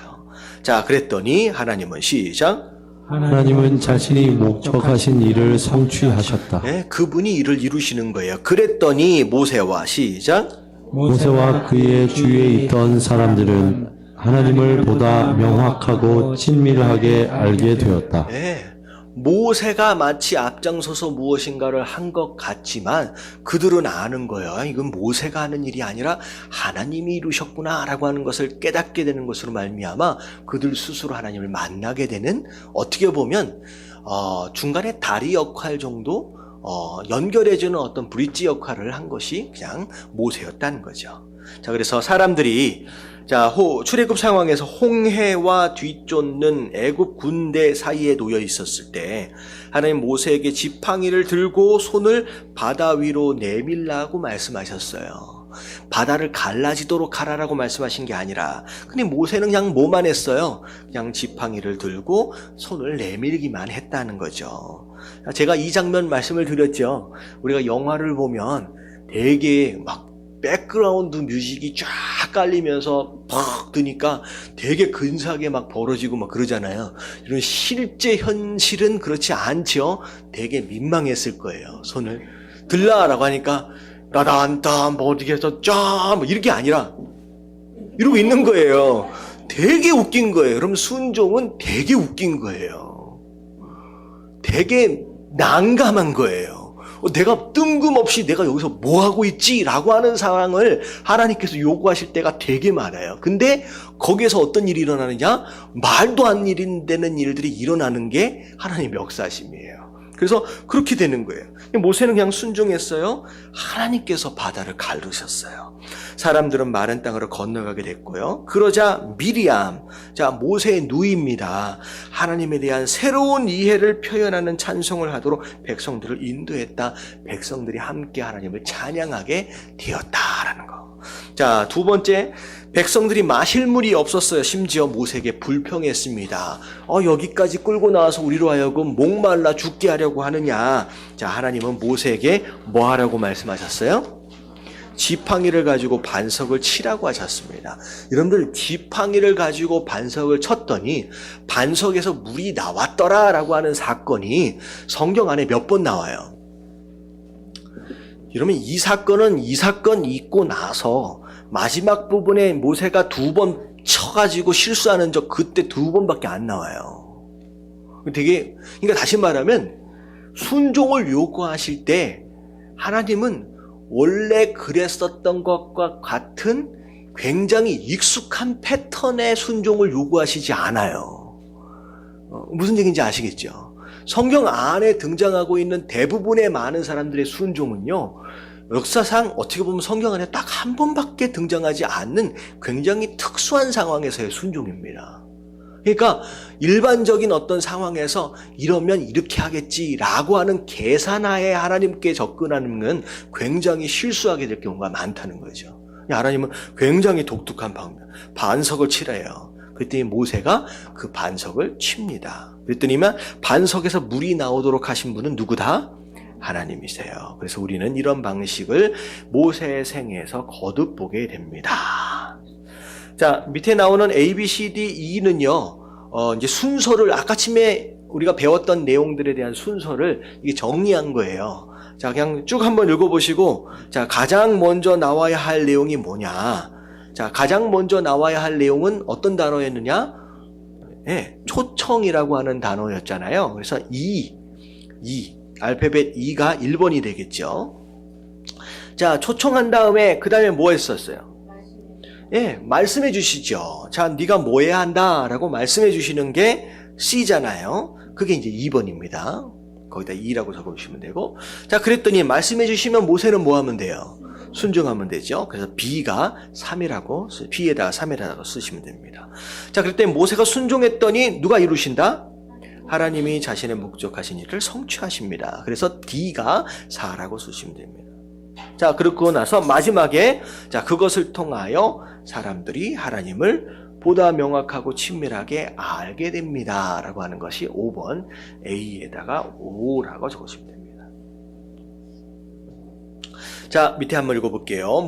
자, 그랬더니 하나님은 시작. 하나님은 자신이 목적하신 일을 성취하셨다. 네, 그분이 일을 이루시는 거예요. 그랬더니 모세와 시작. 모세와 그의 주위에 있던 사람들은 하나님을 보다 명확하고 친밀하게 알게 되었다. 네. 모세가 마치 앞장서서 무엇인가를 한 것 같지만 그들은 아는 거예요. 이건 모세가 하는 일이 아니라 하나님이 이루셨구나 라고 하는 것을 깨닫게 되는 것으로 말미암아 그들 스스로 하나님을 만나게 되는, 어떻게 보면 중간에 다리 역할 정도 연결해주는 어떤 브릿지 역할을 한 것이 그냥 모세였다는 거죠. 자, 그래서 사람들이 출애굽 상황에서 홍해와 뒤쫓는 애굽 군대 사이에 놓여 있었을 때 하나님 모세에게 지팡이를 들고 손을 바다 위로 내밀라고 말씀하셨어요. 바다를 갈라지도록 하라라고 말씀하신 게 아니라 근데 모세는 그냥 뭐만 했어요? 그냥 지팡이를 들고 손을 내밀기만 했다는 거죠. 제가 이 장면 말씀을 드렸죠. 우리가 영화를 보면 되게 막 백그라운드 뮤직이 쫙 깔리면서 팍 드니까 되게 근사하게 막 벌어지고 막 그러잖아요. 이런 실제 현실은 그렇지 않죠. 되게 민망했을 거예요. 손을 들라라고 하니까 라단따 뭐 어디에서 쫙뭐 이렇게 아니라 이러고 있는 거예요. 되게 웃긴 거예요. 그럼 순종은 되게 웃긴 거예요. 되게 난감한 거예요. 내가 뜬금없이 내가 여기서 뭐 하고 있지? 라고 하는 상황을 하나님께서 요구하실 때가 되게 많아요. 근데 거기에서 어떤 일이 일어나느냐? 말도 안 되는 일들이 일어나는 게 하나님의 역사심이에요. 그래서 그렇게 되는 거예요. 모세는 그냥 순종했어요. 하나님께서 바다를 가르셨어요. 사람들은 마른 땅으로 건너가게 됐고요. 그러자 미리암, 모세의 누이입니다. 하나님에 대한 새로운 이해를 표현하는 찬송을 하도록 백성들을 인도했다. 백성들이 함께 하나님을 찬양하게 되었다라는 거. 자, 두 번째, 백성들이 마실 물이 없었어요. 심지어 모세에게 불평했습니다. 여기까지 끌고 나와서 우리로 하여금 목말라 죽게 하려고 하느냐. 자, 하나님은 모세에게 뭐 하라고 말씀하셨어요? 지팡이를 가지고 반석을 치라고 하셨습니다. 여러분들, 지팡이를 가지고 반석을 쳤더니 반석에서 물이 나왔더라라고 하는 사건이 성경 안에 몇 번 나와요. 여러분, 이 사건 있고 나서 마지막 부분에 모세가 2번 쳐가지고 실수하는 그때 2번밖에 안 나와요. 그러니까 다시 말하면 순종을 요구하실 때 하나님은 원래 그랬었던 것과 같은 굉장히 익숙한 패턴의 순종을 요구하시지 않아요. 무슨 얘기인지 아시겠죠? 성경 안에 등장하고 있는 대부분의 많은 사람들의 순종은요, 역사상 어떻게 보면 성경 안에 딱 한 번밖에 등장하지 않는 굉장히 특수한 상황에서의 순종입니다. 그러니까 일반적인 어떤 상황에서 이러면 이렇게 하겠지라고 하는 계산하에 하나님께 접근하는 건 굉장히 실수하게 될 경우가 많다는 거죠. 하나님은 굉장히 독특한 방법, 반석을 치래요. 그랬더니 모세가 그 반석을 칩니다. 그랬더니만 반석에서 물이 나오도록 하신 분은 누구다? 하나님이세요. 그래서 우리는 이런 방식을 모세의 생애에서 거듭 보게 됩니다. 자, 밑에 나오는 A, B, C, D, E는요, 이제 순서를 아까쯤에 우리가 배웠던 내용들에 대한 순서를 이게 정리한 거예요. 자, 그냥 쭉 한번 읽어보시고, 자, 가장 먼저 나와야 할 내용이 뭐냐? 자, 가장 먼저 나와야 할 내용은 어떤 단어였느냐? 예, 초청이라고 하는 단어였잖아요. 그래서 알파벳 E가 1번이 되겠죠. 자, 초청한 다음에 그 다음에 뭐 했었어요? 예, 말씀해 주시죠. 자, 네가 뭐 해야 한다라고 말씀해 주시는 게 C잖아요. 그게 이제 2번입니다. 거기다 2라고 적어주시면 되고. 자, 그랬더니 말씀해 주시면 모세는 뭐 하면 돼요? 순종하면 되죠. 그래서 B가 3이라고, B에다가 3이라고 쓰시면 됩니다. 자, 그랬더니 모세가 순종했더니 누가 이루신다? 하나님이 자신의 목적하신 일을 성취하십니다. 그래서 D가 4라고 쓰시면 됩니다. 자, 그러고 나서 마지막에 자, 그것을 통하여 사람들이 하나님을 보다 명확하고 친밀하게 알게 됩니다. 라고 하는 것이 5번 A에다가 5라고 적으시면 됩니다. 자, 밑에 한번 읽어볼게요.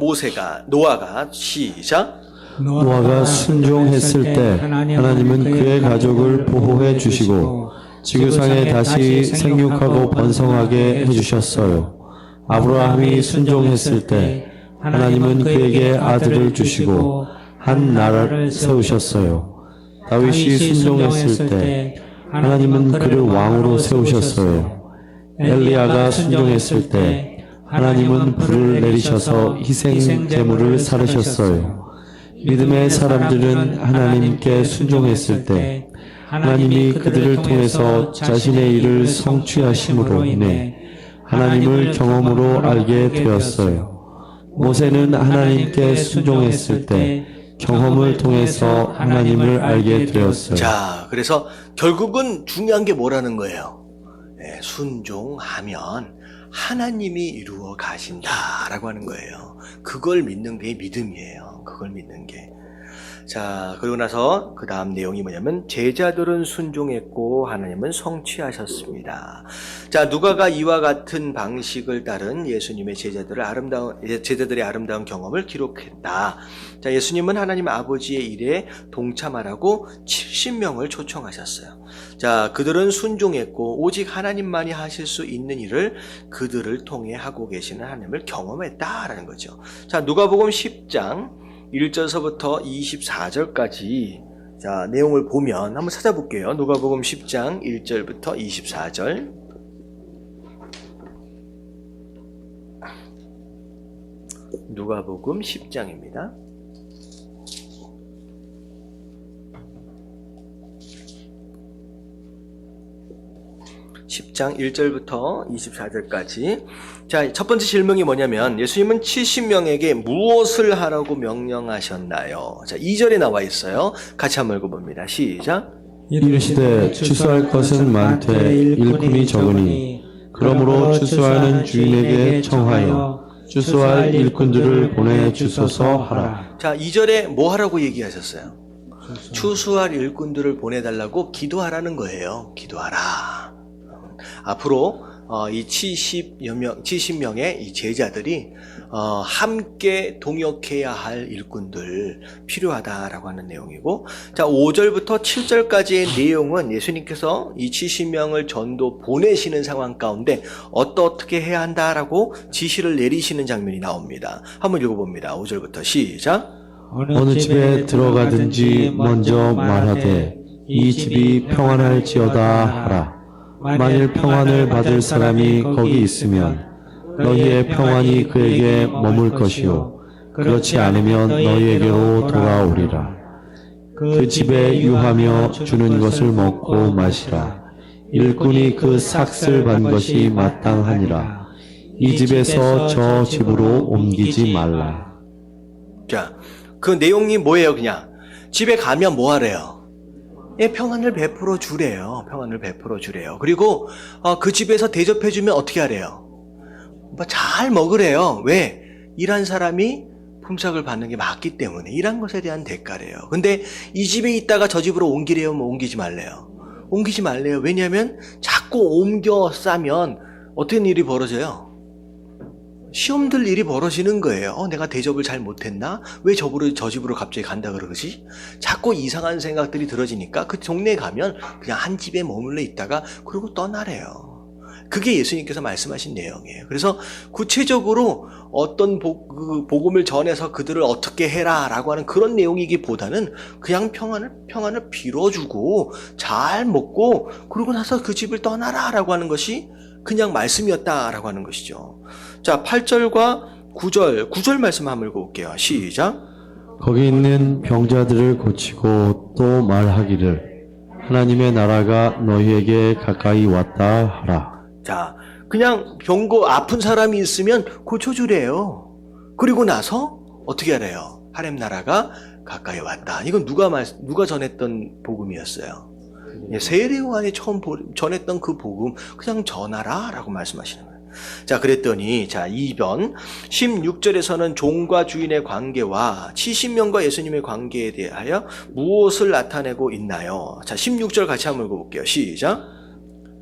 노아가 시작. 노아가 순종했을 때 하나님은 그의 가족을 보호해 주시고 지구상에 다시 생육하고 번성하게 해주셨어요. 아브라함이 순종했을 때 하나님은 그에게 아들을 주시고 한 나라를 세우셨어요. 다윗이 순종했을 때 하나님은 그를 왕으로 세우셨어요. 엘리야가 순종했을 때 하나님은 불을 내리셔서 희생 제물을 살으셨어요. 믿음의 사람들은 하나님께 순종했을 때 하나님이 그들을 통해서 자신의 일을 성취하심으로 인해 하나님을 경험으로 알게 되었어요. 모세는 하나님께 순종했을 때 경험을 통해서 하나님을 알게 되었어요. 자, 그래서 결국은 중요한 게 뭐라는 거예요? 네, 순종하면 하나님이 이루어 가신다라고 하는 거예요. 그걸 믿는 게 믿음이에요. 그걸 믿는 게. 자, 그러고 나서 그 다음 내용이 뭐냐면 제자들은 순종했고 하나님은 성취하셨습니다. 자, 누가가 이와 같은 방식을 따른 예수님의 제자들의 아름다운 경험을 기록했다. 자, 예수님은 하나님 아버지의 일에 동참하라고 70명을 초청하셨어요. 자, 그들은 순종했고 오직 하나님만이 하실 수 있는 일을 그들을 통해 하고 계시는 하나님을 경험했다라는 거죠. 자, 누가복음 10장 1절서부터 24절까지 자, 내용을 보면 한번 찾아볼게요. 누가복음 10장 1절부터 24절. 누가복음 10장입니다. (10장) 1절부터 24절까지. 자, 첫 번째 질문이 뭐냐면 예수님은 70명에게 무엇을 하라고 명령하셨나요? 자, 2절에 나와 있어요. 같이 한번 읽어봅니다. 시작. 이르시되 추수할 것은 많되 일꾼이 적으니 그러므로 추수하는 주인에게 청하여 추수할 일꾼들을 보내 주소서 하라. 자, 2절에 뭐 하라고 얘기하셨어요? 추수할 일꾼들을 보내달라고 기도하라는 거예요. 기도하라. 앞으로 이 70명의 이 제자들이 함께 동역해야 할 일꾼들 필요하다라고 하는 내용이고, 자, 5절부터 7절까지의 내용은 예수님께서 이 70명을 전도 보내시는 상황 가운데 어떻게 해야 한다라고 지시를 내리시는 장면이 나옵니다. 한번 읽어봅니다. 5절부터 시작. 어느 집에 들어가든지 먼저 말하되 이 집이 평안할지어다 하라. 만일 평안을 받을 사람이 거기 있으면 너희의 평안이 그에게 머물 것이요 그렇지 않으면 너희에게로 돌아오리라. 그 집에 유하며 주는 것을 먹고 마시라. 일꾼이 그 삭슬 반 것이 마땅하니라. 이 집에서 저 집으로 옮기지 말라. 자, 그 내용이 뭐예요? 그냥 집에 가면 뭐 하래요? 예, 평안을 베풀어 주래요. 평안을 베풀어 주래요. 그리고 그 집에서 대접해 주면 어떻게 하래요? 잘 먹으래요. 왜? 일한 사람이 품삯을 받는 게 맞기 때문에 일한 것에 대한 대가래요. 근데 이 집에 있다가 저 집으로 옮기래요? 뭐 옮기지 말래요? 옮기지 말래요. 왜냐하면 자꾸 옮겨 싸면 어떤 일이 벌어져요? 시험 들 일이 벌어지는 거예요. 내가 대접을 잘 못했나? 왜 저 집으로 갑자기 간다 그러지? 자꾸 이상한 생각들이 들어지니까 그 동네에 가면 그냥 한 집에 머물러 있다가 그러고 떠나래요. 그게 예수님께서 말씀하신 내용이에요. 그래서 구체적으로 어떤 복음을 전해서 그들을 어떻게 해라라고 하는 그런 내용이기보다는 그냥 평안을 빌어주고 잘 먹고 그러고 나서 그 집을 떠나라라고 하는 것이 그냥 말씀이었다라고 하는 것이죠. 자, 8절과 9절 말씀 한번 읽어볼게요. 시작. 거기 있는 병자들을 고치고 또 말하기를 하나님의 나라가 너희에게 가까이 왔다 하라. 자, 그냥 아픈 사람이 있으면 고쳐주래요. 그리고 나서 어떻게 하래요? 하나님 나라가 가까이 왔다. 이건 누가 전했던 복음이었어요? 세례 요한이 처음 전했던 그 복음 그냥 전하라 라고 말씀하시는 거예요. 자, 그랬더니 2번 16절에서는 종과 주인의 관계와 70명과 예수님의 관계에 대하여 무엇을 나타내고 있나요? 자, 16절 같이 한번 읽어볼게요. 시작.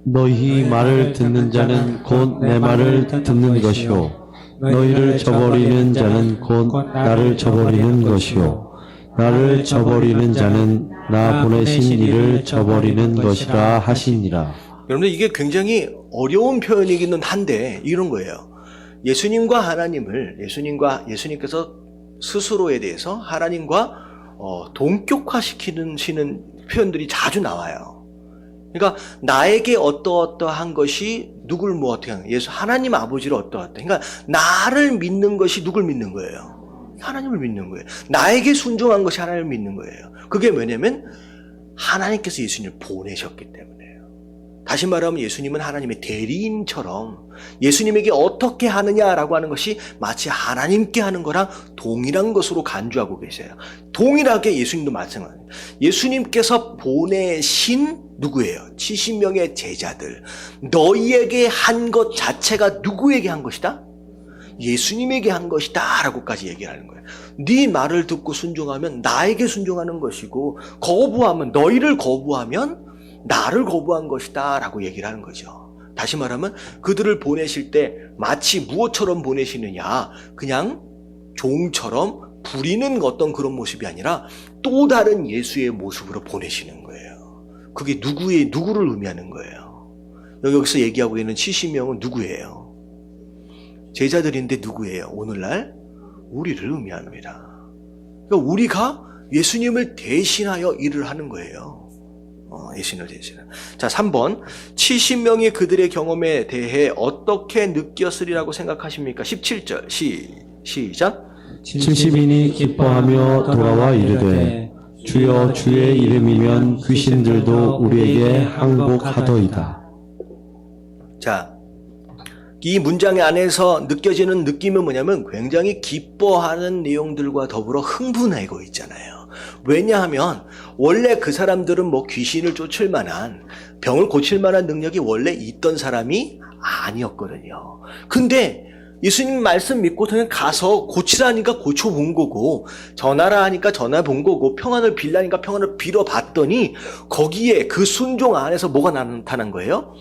너희 말을 듣는 자는 곧 내 말을 듣는 것이요 너희를 저버리는 자는 곧 나를 저버리는 것이요 나를 저버리는 자는 나 보내신 이를 저버리는 것이라 하시니라. 여러분들 이게 굉장히 어려운 표현이기는 한데 이런 거예요. 예수님께서 스스로에 대해서 하나님과 동격화시키는 표현들이 자주 나와요. 그러니까 나에게 어떠한 것이 누굴 어떻게 하는 거예요? 하나님 아버지를 어떠하다. 그러니까 나를 믿는 것이 누굴 믿는 거예요? 하나님을 믿는 거예요. 나에게 순종한 것이 하나님을 믿는 거예요. 그게 뭐냐면 하나님께서 예수님을 보내셨기 때문에요. 다시 말하면 예수님은 하나님의 대리인처럼 예수님에게 어떻게 하느냐라고 하는 것이 마치 하나님께 하는 거랑 동일한 것으로 간주하고 계세요. 동일하게 예수님도 마찬가지예요. 예수님께서 보내신 누구예요? 70명의 제자들. 너희에게 한 것 자체가 누구에게 한 것이다? 예수님에게 한 것이다 라고까지 얘기를 하는 거예요. 네 말을 듣고 순종하면 나에게 순종하는 것이고 너희를 거부하면 나를 거부한 것이다 라고 얘기를 하는 거죠. 다시 말하면 그들을 보내실 때 마치 무엇처럼 보내시느냐, 그냥 종처럼 부리는 어떤 그런 모습이 아니라 또 다른 예수의 모습으로 보내시는 거예요. 그게 누구를 의미하는 거예요. 여기서 얘기하고 있는 70명은 누구예요? 제자들인데 누구예요? 오늘날 우리를 의미합니다. 그러니까 우리가 예수님을 대신하여 일을 하는 거예요. 예수님을 대신하여. 자, 3번 70명이 그들의 경험에 대해 어떻게 느꼈으리라고 생각하십니까? 17절 시작. 70인이 기뻐하며 돌아와 이르되 주여 주의 이름이면 귀신들도 우리에게 항복하더이다. 자, 이 문장 안에서 느껴지는 느낌은 뭐냐면 굉장히 기뻐하는 내용들과 더불어 흥분하고 있잖아요. 왜냐하면 원래 그 사람들은 귀신을 쫓을 만한, 병을 고칠 만한 능력이 원래 있던 사람이 아니었거든요. 근데 예수님 말씀 믿고 그냥 가서 고치라니까 고쳐본 거고, 전하라 하니까 전해본 거고, 평안을 빌라니까 평안을 빌어봤더니 거기에 그 순종 안에서 뭐가 나타난 거예요?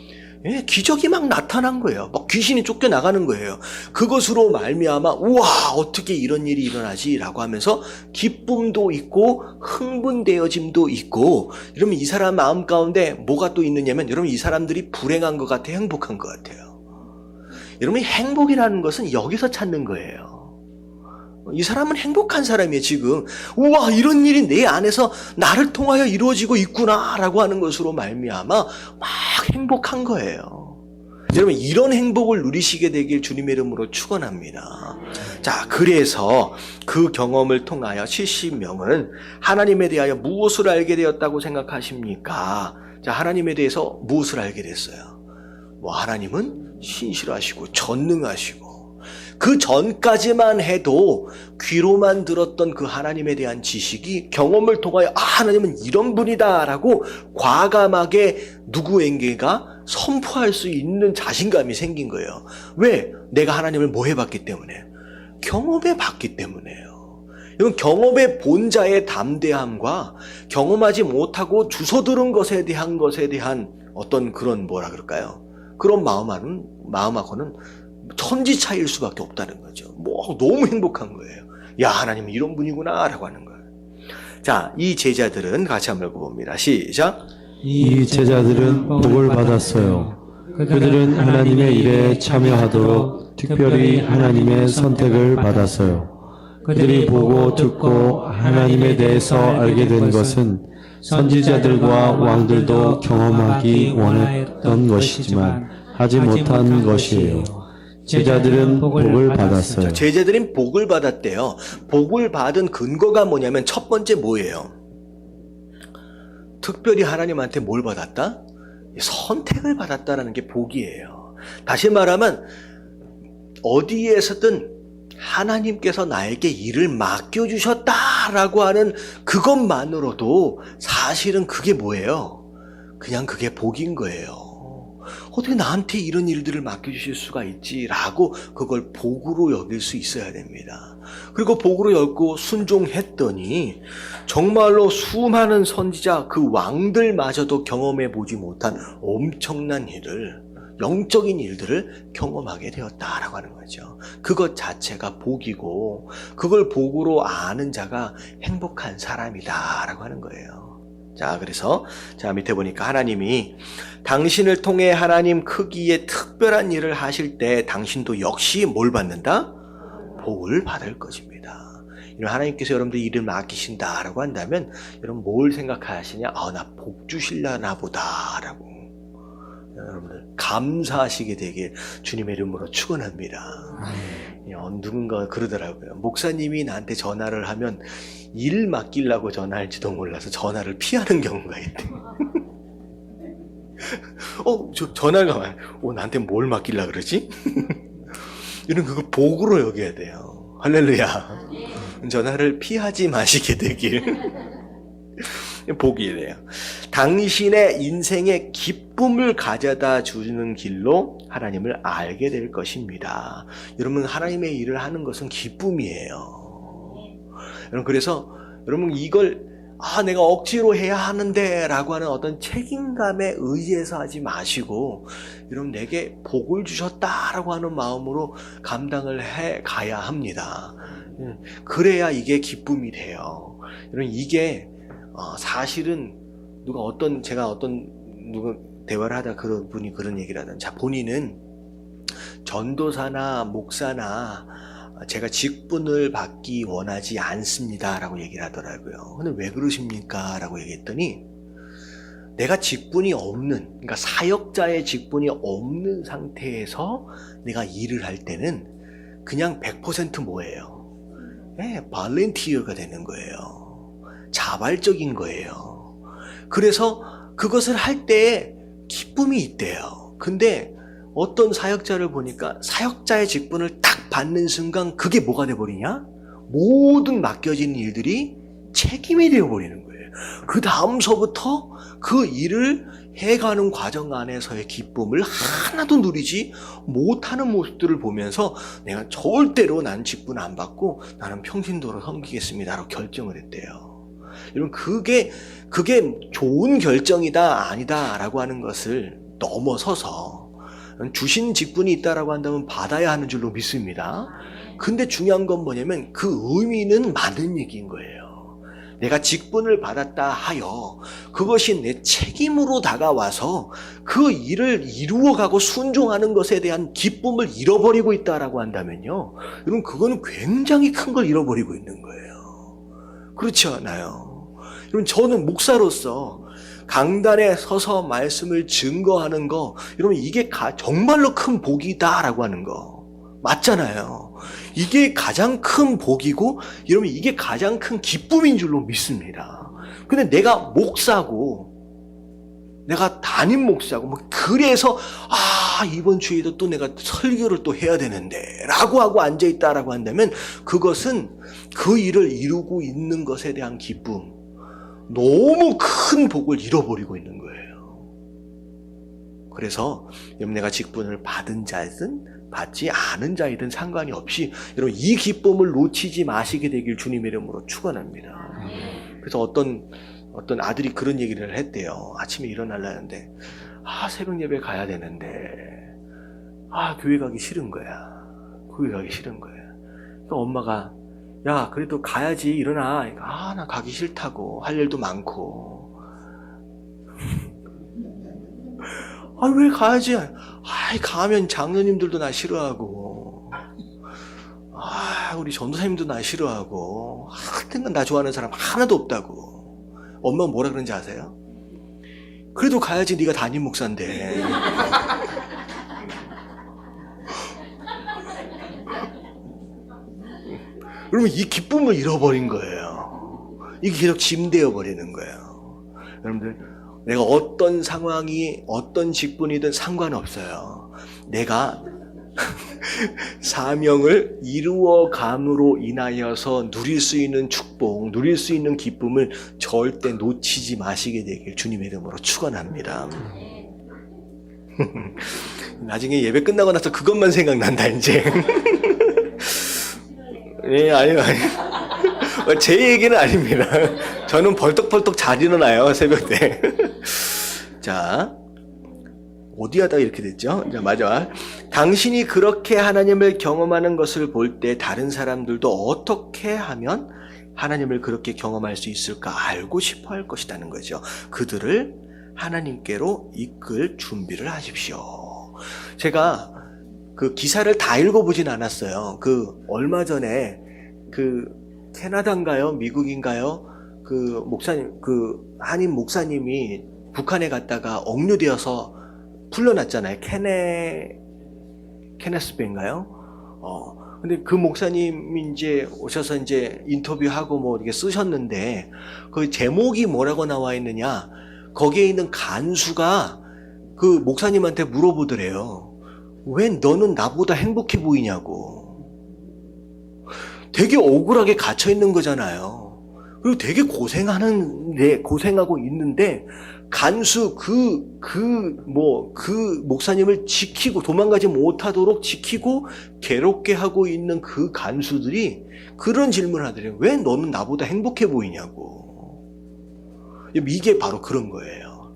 기적이 막 나타난 거예요. 막 귀신이 쫓겨나가는 거예요. 그것으로 말미암아 우와 어떻게 이런 일이 일어나지? 라고 하면서 기쁨도 있고 흥분되어짐도 있고, 이러면 이 사람 마음 가운데 뭐가 또 있느냐면, 여러분 이 사람들이 불행한 것 같아요? 행복한 것 같아요? 여러분 행복이라는 것은 여기서 찾는 거예요. 이 사람은 행복한 사람이에요. 지금 우와 이런 일이 내 안에서 나를 통하여 이루어지고 있구나 라고 하는 것으로 말미암아 막 행복한 거예요. 여러분 이런 행복을 누리시게 되길 주님의 이름으로 축원합니다. 자, 그래서 그 경험을 통하여 70명은 하나님에 대하여 무엇을 알게 되었다고 생각하십니까? 자, 하나님에 대해서 무엇을 알게 됐어요? 하나님은 신실하시고 전능하시고, 그 전까지만 해도 귀로만 들었던 그 하나님에 대한 지식이 경험을 통하여 하나님은 이런 분이다 라고 과감하게 누구에게가 선포할 수 있는 자신감이 생긴 거예요. 왜? 내가 하나님을 뭐 해봤기 때문에? 경험해 봤기 때문에요. 이건 경험해 본 자의 담대함과 경험하지 못하고 주워 들은 것에 대한 어떤 그런 그런 마음하고는 천지 차이일 수밖에 없다는 거죠. 너무 행복한 거예요. 야, 하나님은 이런 분이구나 라고 하는 거예요. 자, 이 제자들은 같이 한번 읽어봅니다. 시작. 이 제자들은 복을 받았어요. 그들은 하나님의 일에 참여하도록 특별히 하나님의 선택을 받았어요. 그들이 보고 듣고 하나님에 대해서 알게 된 것은 선지자들과 왕들도 경험하기 원했던 것이지만 하지 못한 것이에요. 제자들은 복을 받았어요. 제자들은 복을 받았대요. 복을 받은 근거가 뭐냐면 첫 번째 뭐예요? 특별히 하나님한테 뭘 받았다? 선택을 받았다라는 게 복이에요. 다시 말하면 어디에서든 하나님께서 나에게 일을 맡겨주셨다라고 하는 그것만으로도 사실은 그게 뭐예요? 그냥 그게 복인 거예요. 어떻게 나한테 이런 일들을 맡겨주실 수가 있지라고 그걸 복으로 여길 수 있어야 됩니다. 그리고 복으로 여기고 순종했더니 정말로 수많은 선지자 그 왕들마저도 경험해 보지 못한 엄청난 일을, 영적인 일들을 경험하게 되었다라고 하는 거죠. 그것 자체가 복이고 그걸 복으로 아는 자가 행복한 사람이다라고 하는 거예요. 자, 그래서 자 밑에 보니까 하나님이 당신을 통해 하나님 크기의 특별한 일을 하실 때 당신도 역시 뭘 받는다? 복을 받을 것입니다. 이런 하나님께서 여러분들 일을 맡기신다라고 한다면 여러분 뭘 생각하시냐? 나 복 주실라나 보다라고 여러분들 감사하시게 되길 주님의 이름으로 축원합니다. 누군가 그러더라고요. 목사님이 나한테 전화를 하면 일 맡기려고 전화할지도 몰라서 전화를 피하는 경우가 있대. 전화가 와요. 나한테 뭘 맡기려 그러지? 이런 그거 복으로 여겨야 돼요. 할렐루야. 전화를 피하지 마시게 되길. 복이래요. 당신의 인생에 기쁨을 가져다 주는 길로 하나님을 알게 될 것입니다. 여러분, 하나님의 일을 하는 것은 기쁨이에요. 여러분, 그래서 여러분 이걸 내가 억지로 해야 하는데 라고 하는 어떤 책임감에 의해서 하지 마시고 여러분 내게 복을 주셨다라고 하는 마음으로 감당을 해 가야 합니다. 그래야 이게 기쁨이 돼요. 여러분 이게 사실은 제가 누가 대화를 하다 그런 분이 그런 얘기를 하던, 자, 본인은 전도사나 목사나 제가 직분을 받기 원하지 않습니다 라고 얘기를 하더라고요. 근데 왜 그러십니까? 라고 얘기했더니 내가 직분이 없는, 그러니까 사역자의 직분이 없는 상태에서 내가 일을 할 때는 그냥 100% 뭐예요? 발렌티어가 되는 거예요. 자발적인 거예요. 그래서 그것을 할 때에 기쁨이 있대요. 근데 어떤 사역자를 보니까 사역자의 직분을 딱 받는 순간 그게 뭐가 돼버리냐? 모든 맡겨진 일들이 책임이 되어버리는 거예요. 그 다음서부터 그 일을 해가는 과정 안에서의 기쁨을 하나도 누리지 못하는 모습들을 보면서 내가 절대로 난 직분 안 받고 나는 평신도로 섬기겠습니다라고 결정을 했대요. 여러분 그게 좋은 결정이다 아니다 라고 하는 것을 넘어서서 주신 직분이 있다라고 한다면 받아야 하는 줄로 믿습니다. 근데 중요한 건 뭐냐면 그 의미는 맞는 얘기인 거예요. 내가 직분을 받았다 하여 그것이 내 책임으로 다가와서 그 일을 이루어가고 순종하는 것에 대한 기쁨을 잃어버리고 있다라고 한다면요, 여러분 그거는 굉장히 큰 걸 잃어버리고 있는 거예요. 그렇지 않아요? 여러분 저는 목사로서 강단에 서서 말씀을 증거하는 거, 여러분 이게 정말로 큰 복이다라고 하는 거 맞잖아요. 이게 가장 큰 복이고 여러분 이게 가장 큰 기쁨인 줄로 믿습니다. 근데 내가 목사고 내가 담임 목사고 그래서 이번 주에도 또 내가 설교를 또 해야 되는데 라고 하고 앉아있다라고 한다면 그것은 그 일을 이루고 있는 것에 대한 기쁨, 너무 큰 복을 잃어버리고 있는 거예요. 그래서 여러분 내가 직분을 받은 자든 받지 않은 자이든 상관이 없이 여러분 이 기쁨을 놓치지 마시게 되길 주님의 이름으로 축원합니다. 그래서 어떤 아들이 그런 얘기를 했대요. 아침에 일어나려는데 새벽 예배 가야 되는데 교회 가기 싫은 거야. 교회 가기 싫은 거야. 그러니까 엄마가 야 그래도 가야지 일어나. 그러니까 나 가기 싫다고 할 일도 많고 아, 왜 가야지? 가면 장로님들도 나 싫어하고, 우리 전도사님도 나 싫어하고, 하여튼 나 좋아하는 사람 하나도 없다고. 엄마가 뭐라 그런지 아세요? 그래도 가야지, 네가 담임 목사인데. 그러면 이 기쁨을 잃어버린 거예요. 이게 계속 짐되어 버리는 거예요. 여러분들, 내가 어떤 상황이 어떤 직분이든 상관없어요. 내가 사명을 이루어감으로 인하여서 누릴 수 있는 축복, 누릴 수 있는 기쁨을 절대 놓치지 마시게 되길 주님의 이름으로 축원합니다. 나중에 예배 끝나고 나서 그것만 생각난다 이제. 예, 아니요. 제 얘기는 아닙니다. 저는 벌떡벌떡 잘 일어나요, 새벽 때. 자, 어디 하다가 이렇게 됐죠? 자, 맞아. 당신이 그렇게 하나님을 경험하는 것을 볼 때 다른 사람들도 어떻게 하면 하나님을 그렇게 경험할 수 있을까 알고 싶어 할 것이라는 거죠. 그들을 하나님께로 이끌 준비를 하십시오. 제가 그 기사를 다 읽어보진 않았어요. 얼마 전에 캐나다인가요? 미국인가요? 목사님, 한인 목사님이 북한에 갔다가 억류되어서 풀려났잖아요. 케네스베인가요? 근데 그 목사님이 이제 오셔서 이제 인터뷰하고 뭐 이렇게 쓰셨는데, 그 제목이 뭐라고 나와 있느냐? 거기에 있는 간수가 그 목사님한테 물어보더래요. 왜 너는 나보다 행복해 보이냐고. 되게 억울하게 갇혀 있는 거잖아요. 그리고 되게 고생하고 있는데, 간수, 목사님을 지키고, 도망가지 못하도록 지키고, 괴롭게 하고 있는 그 간수들이 그런 질문을 하더래요. 왜 너는 나보다 행복해 보이냐고. 이게 바로 그런 거예요.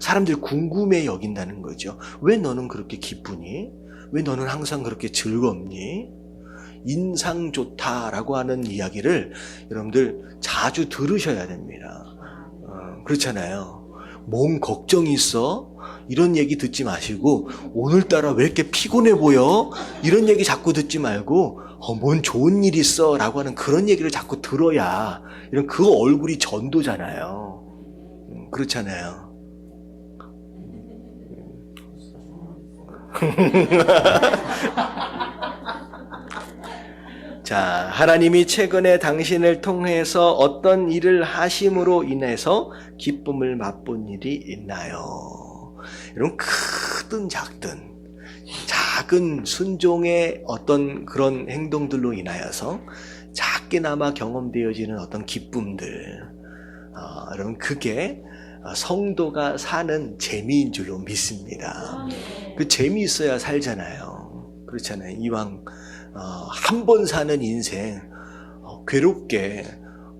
사람들이 궁금해 여긴다는 거죠. 왜 너는 그렇게 기쁘니? 왜 너는 항상 그렇게 즐겁니? 인상 좋다라고 하는 이야기를 여러분들 자주 들으셔야 됩니다. 그렇잖아요. 몸 걱정이 있어? 이런 얘기 듣지 마시고, 오늘따라 왜 이렇게 피곤해 보여? 이런 얘기 자꾸 듣지 말고, 뭔 좋은 일 있어? 라고 하는 그런 얘기를 자꾸 들어야, 그 얼굴이 전도잖아요. 그렇잖아요. 자, 하나님이 최근에 당신을 통해서 어떤 일을 하심으로 인해서 기쁨을 맛본 일이 있나요? 이런 크든 작든 작은 순종의 어떤 그런 행동들로 인하여서 작게나마 경험되어지는 어떤 기쁨들, 여러분 그게 성도가 사는 재미인 줄로 믿습니다. 그 재미있어야 살잖아요. 그렇잖아요. 이왕 한 번 사는 인생 괴롭게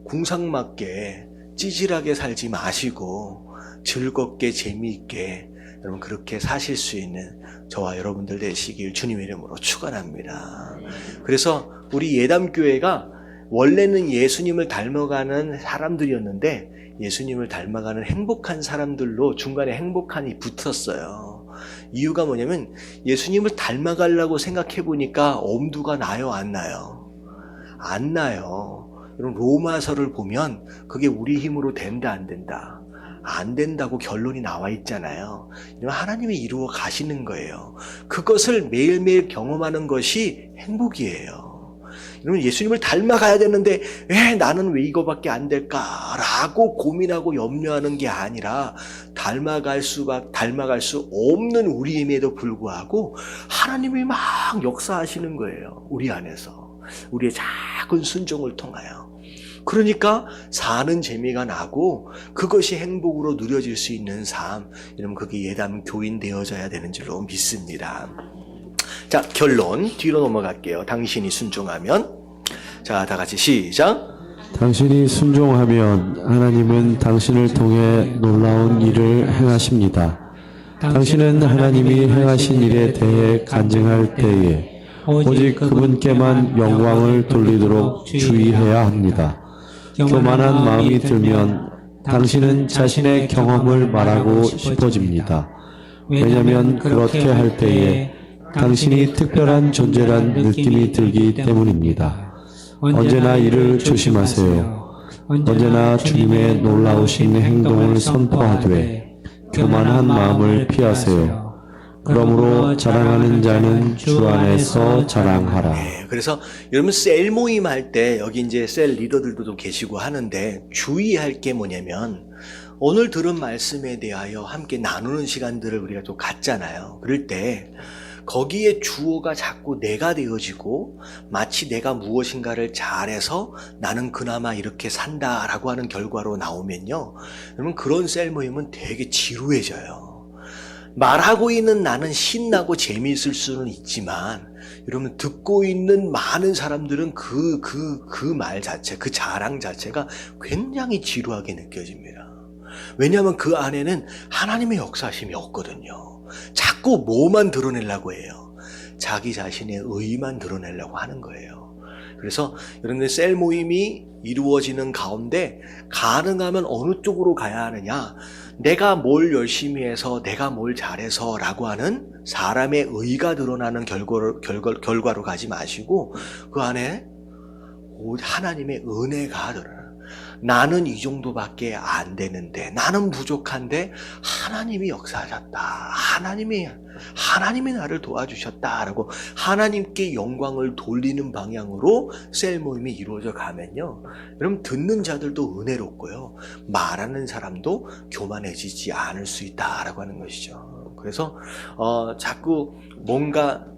궁상맞게 찌질하게 살지 마시고 즐겁게 재미있게 여러분 그렇게 사실 수 있는 저와 여러분들 되시길 주님의 이름으로 축원합니다. 그래서 우리 예담교회가 원래는 예수님을 닮아가는 사람들이었는데 예수님을 닮아가는 행복한 사람들로 중간에 행복한이 붙었어요. 이유가 뭐냐면 예수님을 닮아가려고 생각해 보니까 엄두가 나요, 안 나요? 안 나요. 여러분 로마서를 보면 그게 우리 힘으로 된다, 안 된다? 안 된다고 결론이 나와 있잖아요. 하나님이 이루어 가시는 거예요. 그것을 매일매일 경험하는 것이 행복이에요. 여러분 예수님을 닮아가야 되는데 나는 왜 이거밖에 안 될까라고 고민하고 염려하는 게 아니라 닮아갈 수 없는 우리임에도 불구하고 하나님이 막 역사하시는 거예요. 우리 안에서. 우리의 작은 순종을 통하여. 그러니까 사는 재미가 나고 그것이 행복으로 누려질 수 있는 삶, 여러분 그게 예담 교인 되어져야 되는 줄로 믿습니다. 자, 결론 뒤로 넘어갈게요. 당신이 순종하면. 자, 다 같이 시작. 당신이 순종하면 하나님은 당신을 통해 놀라운 일을 행하십니다. 당신은 하나님이 행하신 일에 대해 간증할 때에 오직 그분께만 영광을 돌리도록 주의해야 합니다. 교만한 마음이 들면 당신은 자신의 경험을 말하고 싶어집니다. 왜냐하면 그렇게 할 때에 당신이 특별한 존재란 느낌이 들기 때문입니다. 언제나 이를 조심하세요. 언제나 주님의 놀라우신 행동을 선포하되 교만한 마음을 피하세요. 그러므로 자랑하는 자는 주 안에서 자랑하라. 네, 그래서 여러분 셀 모임 할 때 여기 이제 셀 리더들도 좀 계시고 하는데 주의할 게 뭐냐면 오늘 들은 말씀에 대하여 함께 나누는 시간들을 우리가 좀 갖잖아요. 그럴 때 거기에 주어가 자꾸 내가 되어지고 마치 내가 무엇인가를 잘해서 나는 그나마 이렇게 산다라고 하는 결과로 나오면요. 여러분 그런 셀 모임은 되게 지루해져요. 말하고 있는 나는 신나고 재미있을 수는 있지만 여러분 듣고 있는 많은 사람들은 그 말 자체, 그 자랑 자체가 굉장히 지루하게 느껴집니다. 왜냐하면 그 안에는 하나님의 역사심이 없거든요. 자꾸 뭐만 드러내려고 해요. 자기 자신의 의만 드러내려고 하는 거예요. 그래서 여러분들 셀 모임이 이루어지는 가운데 가능하면 어느 쪽으로 가야 하느냐, 내가 뭘 열심히 해서 내가 뭘 잘해서 라고 하는 사람의 의가 드러나는 결과로 가지 마시고 그 안에 하나님의 은혜가 드러나는, 나는 이 정도밖에 안 되는데, 나는 부족한데 하나님이 역사하셨다, 하나님이 나를 도와주셨다라고 하나님께 영광을 돌리는 방향으로 셀 모임이 이루어져 가면요, 여러분 듣는 자들도 은혜롭고요, 말하는 사람도 교만해지지 않을 수 있다라고 하는 것이죠. 그래서 자꾸 뭔가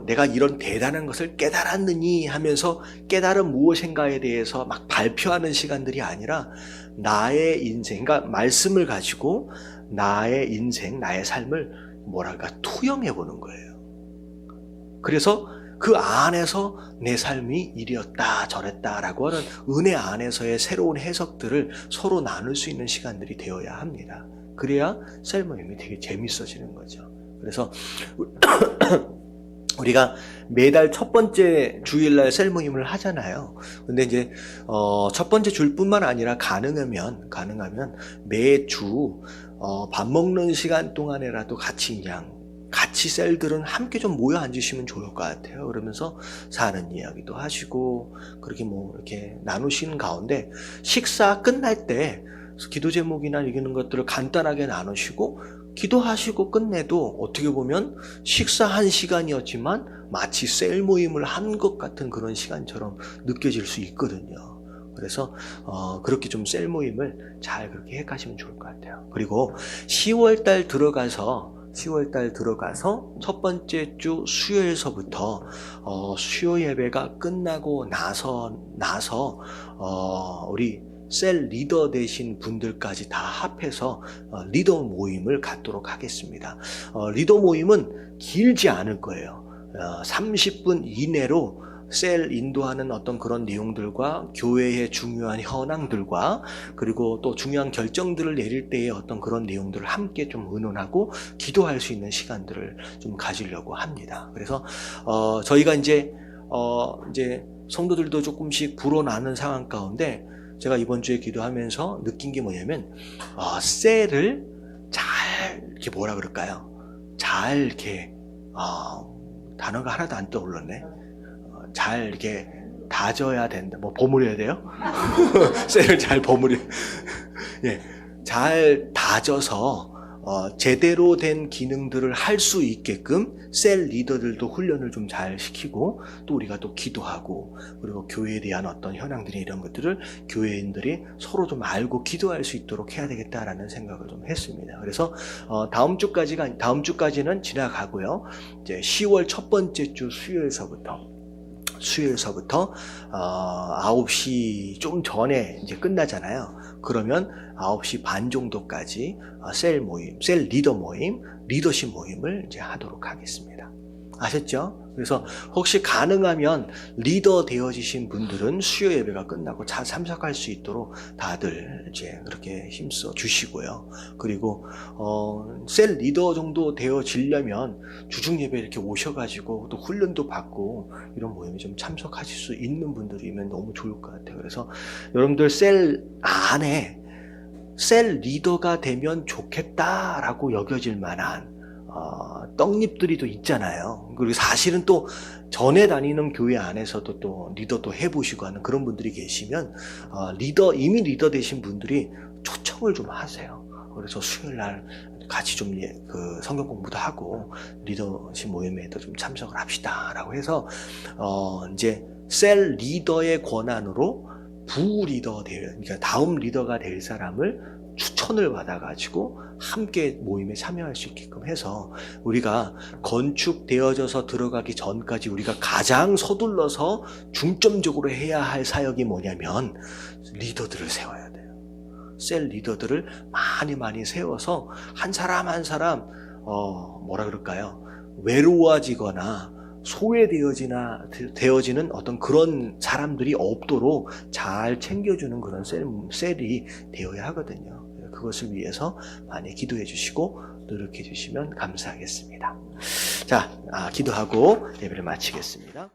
내가 이런 대단한 것을 깨달았느니 하면서 깨달은 무엇인가에 대해서 막 발표하는 시간들이 아니라 나의 인생, 그러니까 말씀을 가지고 나의 인생, 나의 삶을 투영해 보는 거예요. 그래서 그 안에서 내 삶이 이랬다 저랬다라고 하는 은혜 안에서의 새로운 해석들을 서로 나눌 수 있는 시간들이 되어야 합니다. 그래야 셀 모임이 되게 재밌어지는 거죠. 그래서 우리가 매달 첫 번째 주일날 셀 모임을 하잖아요. 근데 이제 첫 번째 주일뿐만 아니라 가능하면 매주 밥 먹는 시간 동안에라도 같이 셀들은 함께 좀 모여 앉으시면 좋을 것 같아요. 그러면서 사는 이야기도 하시고 그렇게 이렇게 나누시는 가운데 식사 끝날 때 기도 제목이나 이런 것들을 간단하게 나누시고 기도하시고 끝내도 어떻게 보면 식사 한 시간이었지만 마치 셀 모임을 한 것 같은 그런 시간처럼 느껴질 수 있거든요. 그래서 그렇게 좀 셀 모임을 잘 그렇게 해 가시면 좋을 것 같아요. 그리고 10월달 들어가서 첫 번째 주 수요일서부터 수요 예배가 끝나고 나서 우리 셀 리더 되신 분들까지 다 합해서 리더 모임을 갖도록 하겠습니다. 리더 모임은 길지 않을 거예요. 30분 이내로 셀 인도하는 어떤 그런 내용들과 교회의 중요한 현황들과 그리고 또 중요한 결정들을 내릴 때의 어떤 그런 내용들을 함께 좀 의논하고 기도할 수 있는 시간들을 좀 가지려고 합니다. 그래서 저희가 이제 성도들도 조금씩 불어나는 상황 가운데 제가 이번 주에 기도하면서 느낀 게 뭐냐면 셀을 잘 이렇게 잘 이렇게 단어가 하나도 안 떠올랐네. 잘 이렇게 다져야 된다. 버무려야 돼요? 셀을 잘 버무려. 예, 잘 다져서 제대로 된 기능들을 할 수 있게끔 셀 리더들도 훈련을 좀 잘 시키고 또 우리가 또 기도하고 그리고 교회에 대한 어떤 현황들이 이런 것들을 교회인들이 서로 좀 알고 기도할 수 있도록 해야 되겠다라는 생각을 좀 했습니다. 그래서 다음 주까지는 지나가고요. 이제 10월 첫 번째 주 수요일서부터 9시 좀 전에 이제 끝나잖아요. 그러면 9시 반 정도까지 셀 리더 모임, 리더십 모임을 이제 하도록 하겠습니다. 아셨죠? 그래서 혹시 가능하면 리더 되어지신 분들은 수요 예배가 끝나고 참석할 수 있도록 다들 이제 그렇게 힘써 주시고요. 그리고 셀 리더 정도 되어지려면 주중 예배 이렇게 오셔가지고 또 훈련도 받고 이런 모임에 좀 참석하실 수 있는 분들이면 너무 좋을 것 같아요. 그래서 여러분들 셀 안에 셀 리더가 되면 좋겠다라고 여겨질 만한 떡잎들이 또 있잖아요. 그리고 사실은 또 전에 다니는 교회 안에서도 또 리더도 해보시고 하는 그런 분들이 계시면 이미 리더 되신 분들이 초청을 좀 하세요. 그래서 수요일 날 같이 좀 성경 공부도 하고 리더십 모임에도 좀 참석을 합시다라고 해서 이제 셀 리더의 권한으로 부 리더 그러니까 다음 리더가 될 사람을 추천을 받아가지고 함께 모임에 참여할 수 있게끔 해서 우리가 건축되어져서 들어가기 전까지 우리가 가장 서둘러서 중점적으로 해야 할 사역이 뭐냐면 리더들을 세워야 돼요. 셀 리더들을 많이 세워서 한 사람 한 사람 뭐라 그럴까요? 외로워지거나 소외되어지는 어떤 그런 사람들이 없도록 잘 챙겨주는 그런 셀이 되어야 하거든요. 그것을 위해서 많이 기도해 주시고 노력해 주시면 감사하겠습니다. 자, 기도하고 예배를 마치겠습니다.